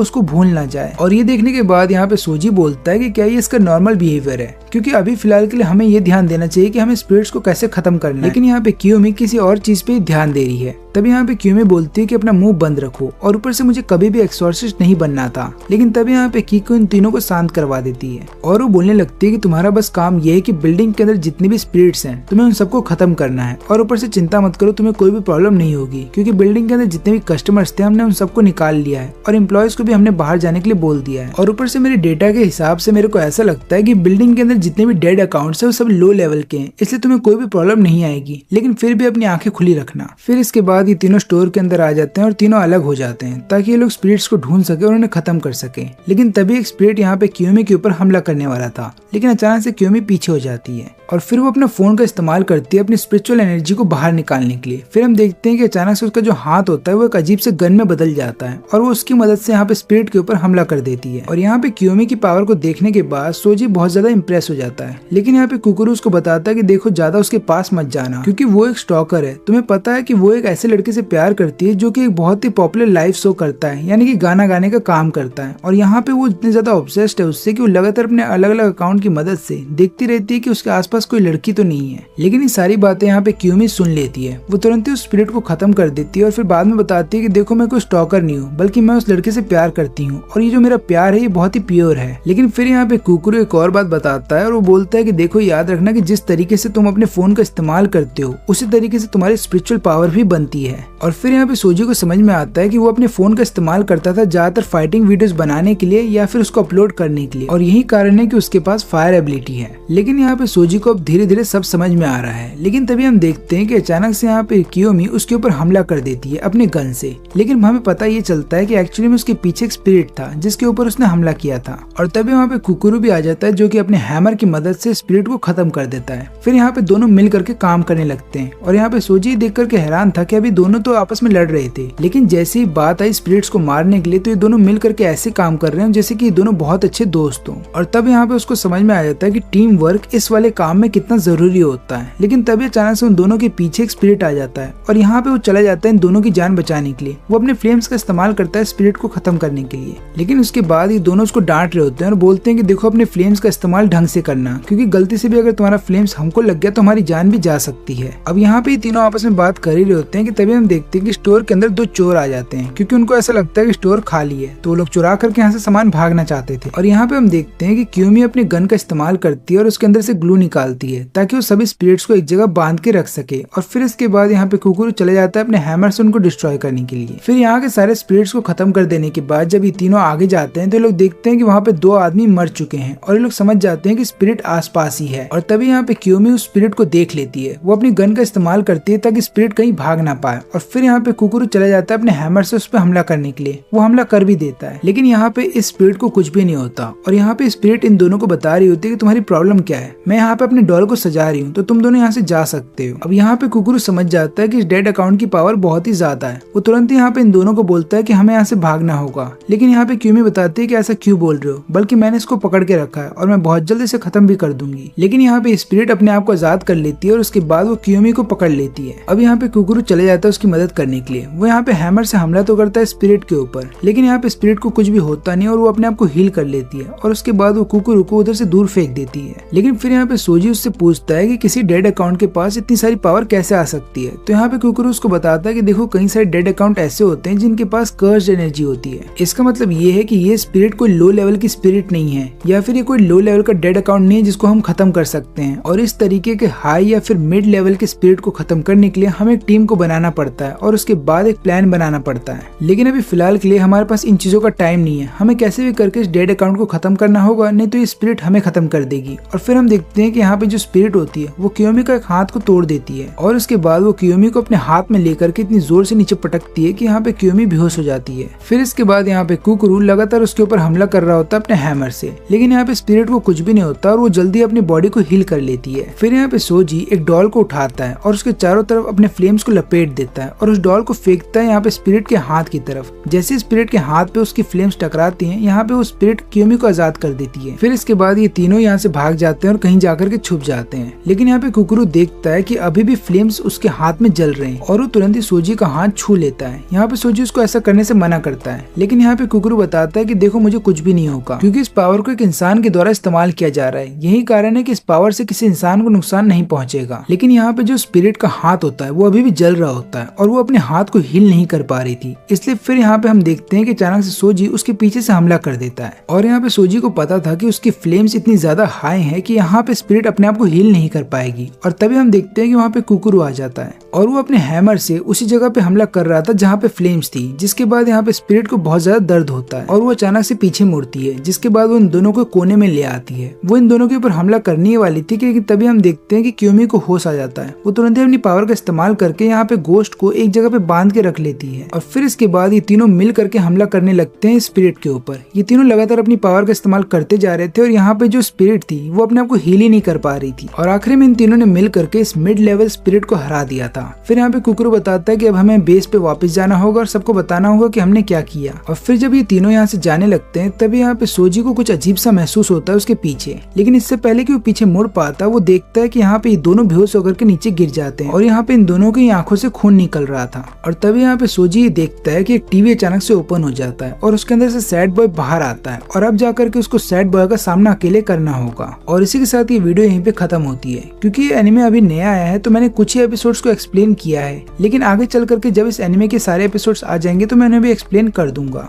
उसको भूल ना जाए। और ये देखने के बाद यहाँ पे सोजी बोलता है कि क्या ये इसका नॉर्मल बिहेवियर है, क्योंकि अभी फिलहाल के लिए हमें ये ध्यान देना चाहिए कि हमें स्पिरिट्स को कैसे खत्म करना है। लेकिन यहाँ पे कियोमी किसी और चीज पे ध्यान दे रही है। तभी यहाँ पे कियोमी बोलती है कि अपना मुंह बंद रखो और ऊपर से मुझे कभी भी एक्सॉर्सिस्ट नहीं बनना था। लेकिन तभी यहाँ पे कीकू इन तीनों को शांत करवा देती है और वो बोलने लगती है कि तुम्हारा बस काम ये है कि बिल्डिंग के अंदर जितने भी स्पिरिट्स हैं तुम्हें उन सबको खत्म करना है और ऊपर से चिंता मत करो, तुम्हें कोई भी प्रॉब्लम नहीं होगी क्योंकि बिल्डिंग के अंदर जितने भी कस्टमर्स थे हमने उन सबको निकाल लिया है और एम्प्लॉयज को भी हमने बाहर जाने के लिए बोल दिया है। और ऊपर से मेरे डेटा के हिसाब से मेरे को ऐसा लगता है कि बिल्डिंग के अंदर जितने भी डेड अकाउंट्स है वो सब लो लेवल के हैं, इसलिए तुम्हें कोई भी प्रॉब्लम नहीं आएगी, लेकिन फिर भी अपनी आंखें खुली रखना। फिर इसके बाद ये तीनों स्टोर के अंदर आ जाते हैं और तीनों अलग हो जाते हैं ताकि ये लोग स्पिरिट्स को ढूंढ सके और उन्हें खत्म कर सके। लेकिन तभी एक स्पिरिट यहाँ पे कियोमी के ऊपर हमला करने वाला था, लेकिन अचानक से कियोमी पीछे हो जाती है और फिर वो अपना फोन का इस्तेमाल करती है अपनी स्पिरिचुअल एनर्जी को बाहर निकालने के लिए। फिर हम देखते हैं कि अचानक से उसका जो हाथ होता है वो एक अजीब से गन में बदल जाता है और वो उसकी मदद से यहाँ पे स्पिरिट के ऊपर हमला कर देती है। और यहाँ पे कियोमी की पावर को देखने के बाद सोजी बहुत ज्यादा इंप्रेस हो जाता है। लेकिन यहाँ पे कुकुरु उसको बताता है कि देखो ज्यादा उसके पास मत जाना क्योंकि वो एक स्टॉकर है। तुम्हें पता है कि वो एक ऐसे लड़के से प्यार करती है जो कि एक बहुत ही पॉपुलर लाइव शो करता है, यानी कि गाना गाने का काम करता है। और यहाँ पे वो इतने ज्यादा ऑब्सेस्ड है उससे कि वो लगातार अपने अलग अलग अकाउंट की मदद से देखती रहती है कि उसके आसपास कोई लड़की तो नहीं है। लेकिन ये सारी बातें यहाँ पे कियोमी सुन लेती है। वो तुरंत ही उस स्पिरिट को खत्म कर देती है और फिर बाद में बताती है कि देखो मैं कोई स्टॉकर नहीं हूँ, बल्कि मैं उस लड़के से प्यार करती हूँ और ये जो मेरा प्यार है ये बहुत ही प्योर है। लेकिन फिर यहाँ पे कुकुरु एक और बात बताता है और वो बोलता है कि देखो याद रखना कि जिस तरीके से तुम अपने फोन का इस्तेमाल करते हो उसी तरीके से तुम्हारी स्पिरिचुअल पावर भी बनती है। और फिर यहाँ पे सोजी को समझ में आता है कि वो अपने फोन का इस्तेमाल करता था ज्यादातर फाइटिंग वीडियोस बनाने के लिए या फिर उसको अपलोड करने के लिए, और यही कारण है कि उसके पास फायर एबिलिटी है। लेकिन यहाँ पे सोजी को अब धीरे धीरे सब समझ में आ रहा है। लेकिन तभी हम देखते हैं कि अचानक से यहाँ पे कियोमी उसके ऊपर हमला कर देती है अपने गन से। लेकिन हमें पता ये चलता है कि एक्चुअली में उसके पीछे एक स्पिरिट था जिसके ऊपर उसने हमला किया था। और तभी वहाँ पे कुकुरु भी आ जाता है जो कि अपने हैमर की मदद से स्पिरिट को खत्म कर देता है। फिर यहाँ पे दोनों मिल करके काम करने लगते हैं और यहाँ पे सोजी देख करके हैरान था कि अभी दोनों तो आपस में लड़ रहे थे, लेकिन जैसे ही बात आई स्पिरिट्स को मारने के लिए तो ये दोनों मिल करके ऐसे काम कर रहे हैं जैसे कि ये दोनों बहुत अच्छे दोस्त हों। और तब यहाँ पे उसको समझ में आ जाता है कि टीम वर्क इस वाले काम में कितना जरूरी होता है। लेकिन तभी अचानक से उन दोनों के पीछे एक स्पिरिट आ जाता है और यहाँ पे वो चला जाता है इन दोनों की जान बचाने के लिए। वो अपने फ्लेम्स का इस्तेमाल करता है स्पिरिट को खत्म करने के लिए। लेकिन उसके बाद ये दोनों उसको डांट रहे होते हैं और बोलते हैं कि देखो अपने फ्लेम्स का इस्तेमाल ढंग से करना, क्योंकि गलती से भी अगर तुम्हारा फ्लेम्स हमको लग गया तो हमारी जान भी जा सकती है। अब यहाँ पे तीनों आपस में बात कर ही रहे होते हैं कि तभी हम देखते हैं कि स्टोर के अंदर 2 चोर आ जाते हैं, क्योंकि उनको ऐसा लगता है कि स्टोर खाली है तो वो लोग चुरा करके यहाँ से सामान भागना चाहते थे। और यहाँ पे हम देखते हैं कि कियोमी अपने गन का इस्तेमाल करती है और उसके अंदर से ग्लू निकालती है ताकि वो सभी स्पिरिट्स को एक जगह बांध के रख सके। और फिर इसके बाद यहाँ पे कुकुरु चले जाता है अपने हैमर से उनको डिस्ट्रॉय करने के लिए। फिर यहाँ के सारे स्पिरिट्स को खत्म कर देने के बाद जब ये तीनों आगे जाते हैं तो लोग देखते हैं कि वहाँ पे 2 आदमी मर चुके हैं और ये लोग समझ जाते हैं कि स्पिरिट आसपास ही है। और तभी यहाँ पे कियोमी उस स्पिरिट को देख लेती है। वो अपनी गन का इस्तेमाल करती है ताकि स्पिरिट कहीं भाग ना पाए। और फिर यहाँ पे कुकुरु चला जाता है अपने हैमर से उस पर हमला करने के लिए। वो हमला कर भी देता है, लेकिन यहाँ पे इस स्पिरिट को कुछ भी नहीं होता। और यहाँ पे स्पिरिट इन दोनों को बता रही होती है कि तुम्हारी प्रॉब्लम क्या है। मैं यहाँ पे अपने अपने डॉल को सजा रही हूँ तो तुम दोनों यहाँ से जा सकते हो। अब यहाँ पे कुकुरू समझ जाता है कि इस डेड अकाउंट की पावर बहुत ही ज्यादा है। वो तुरंत यहाँ पे इन दोनों को बोलता है कि हमें यहाँ से भागना होगा, लेकिन यहाँ पे क्यूमी बताती है कि ऐसा क्यों बोल रहे हो, बल्कि मैंने इसको पकड़ के रखा है और मैं बहुत जल्द इसे खत्म भी कर दूंगी। लेकिन यहाँ पे स्पिरिट अपने आप को आजाद कर लेती है और उसके बाद वो क्यूमी को पकड़ लेती है। अब यहाँ पे कुकुरू चले जाता है उसकी मदद करने के लिए। वो यहाँ पे हैमर से हमला तो करता है स्पिरिट के ऊपर, लेकिन यहाँ पे स्पिरिट को कुछ भी होता नहीं और वो अपने आप को हील कर लेती है और उसके बाद वो कुकुरू को उधर से दूर फेंक देती है। लेकिन फिर यहाँ पे सोजी उससे पूछता है कि किसी डेड अकाउंट के पास इतनी सारी पावर कैसे आ सकती है। तो यहाँ पे कुकुरू उसको बताता है कि देखो कई सारे डेड अकाउंट ऐसे होते हैं जिनके पास कर्स्ड एनर्जी होती है। इसका मतलब ये है कि ये स्पिरिट कोई लो लेवल की स्पिरिट नहीं है या फिर ये कोई लो लेवल का डेड अकाउंट नहीं है जिसको हम खत्म कर सकते हैं। और इस तरीके के हाई या फिर मिड लेवल के स्पिरिट को खत्म करने के लिए हमें एक टीम को बनाना पड़ता है और उसके बाद एक प्लान बनाना पड़ता है। लेकिन अभी फिलहाल के लिए हमारे पास इन चीजों का टाइम नहीं है। हमें कैसे भी करके इस डेड अकाउंट को खत्म करना होगा, नहीं तो ये स्पिरिट हमें खत्म कर देगी। और फिर हम देखते हैं कि यहाँ पे जो स्पिरिट होती है वो कियोमी का एक हाथ को तोड़ देती है और उसके बाद वो कियोमी को अपने हाथ में लेकर के इतनी जोर से नीचे पटकती है कि यहाँ पे कियोमी बेहोश हो जाती है। फिर इसके बाद यहाँ पे कुकुरू लगातार उसके ऊपर हमला कर रहा होता है अपने हैमर से, लेकिन यहाँ पे स्पिरिट को कुछ भी नहीं होता और वो जल्दी अपनी बॉडी को हील कर लेती है। फिर यहाँ पे सोजी एक डॉल को उठाता है और उसके चारों तरफ अपने फ्लेम्स को लपेट देता है और उस डॉल को फेंकता है यहाँ पे स्पिरिट के हाथ की तरफ। जैसे स्पिरिट के हाथ पे उसकी फ्लेम्स टकराती हैं, यहाँ पे वो स्पिरिट कियोमी को आजाद कर देती है। फिर इसके बाद ये तीनों यहाँ से भाग जाते हैं और कहीं जाकर के छुप जाते हैं। लेकिन यहाँ पे कुकुरू देखता है कि अभी भी फ्लेम्स उसके हाथ में जल रहे हैं और वो तुरंत ही सोजी का हाथ छू लेता है। यहाँ पे सोजी उसको ऐसा करने से मना करता है, लेकिन यहाँ पे कुकुरू बताता है कि देखो मुझे कुछ भी नहीं होगा, क्योंकि इस पावर को एक इंसान के द्वारा इस्तेमाल किया जा रहा है। यही कारण है कि इस पावर से किसी इंसान को नुकसान नहीं पहुंचेगा। लेकिन यहाँ पे जो स्पिरिट का हाथ होता है वो अभी भी जल रहा होता है और वो अपने हाथ को हील नहीं कर पा रही थी। इसलिए फिर यहाँ पे हम देखते हैं कि अचानक से सोजी उसके पीछे से हमला कर देता है और यहाँ पे सोजी को पता था कि उसकी फ्लेम्स इतनी ज्यादा हाई है कि यहाँ पे स्पिरिट अपने आप को हील नहीं कर पाएगी। और तभी हम देखते हैं कि वहाँ पे कुकुरू आ जाता है और वो अपने हैमर से उसी जगह पे हमला कर रहा था जहाँ पे फ्लेम्स थी, जिसके बाद यहाँ पे स्पिरिट को बहुत ज्यादा दर्द होता है और वो अचानक से पीछे मुड़ती है, जिसके बाद वो इन दोनों को कोने में ले आती है। वो इन दोनों के ऊपर हमला करने वाली थी, लेकिन तभी हम देखते हैं कि कियोमी को होश आ जाता है। वो तुरंत ही अपनी पावर का इस्तेमाल करके यहाँ पे गोश्त को एक जगह पे बांध के रख लेती है और फिर इसके बाद ये तीनों मिल करके हमला करने लगते हैं स्पिरिट के ऊपर। ये तीनों लगातार अपनी पावर का इस्तेमाल करते जा रहे थे और यहाँ पे जो स्पिरिट थी वो अपने आप को हील ही नहीं कर पा रही थी और आखिर में इन तीनों ने मिल करके इस मिड लेवल स्पिरिट को हरा दिया था। फिर यहाँ पे कुकुरू बताता है कि अब हमें बेस पे वापस जाना होगा और सबको बताना होगा कि हमने क्या किया। और फिर जब ये तीनों यहाँ से जाने लगते हैं तभी यहाँ पे सोजी को कुछ अजीब सा महसूस होता है उसके पीछे, लेकिन इससे पहले कि वो पीछे मुड़ पाता वो देखता है कि यहाँ पे ये दोनों बेहोश होकर के नीचे गिर जाते हैं और यहाँ पे इन दोनों की आंखों से खून निकल रहा था। और तभी यहाँ पे सोजी ये देखता है कि एक टीवी अचानक से ओपन हो जाता है और उसके अंदर से सैड बॉय बाहर आता है और अब जाकर के उसको सैड बॉय का सामना अकेले करना होगा। और इसी के साथ ये वीडियो यहीं पे खत्म होती है। क्योंकि ये एनिमे अभी नया आया है तो मैंने कुछ ही एपिसोड्स को एक्सप्लेन किया है, लेकिन आगे चल करके जब इस एनिमे के सारे एपिसोड्स आ जाएंगे तो मैं उन्हें भी एक्सप्लेन कर दूंगा।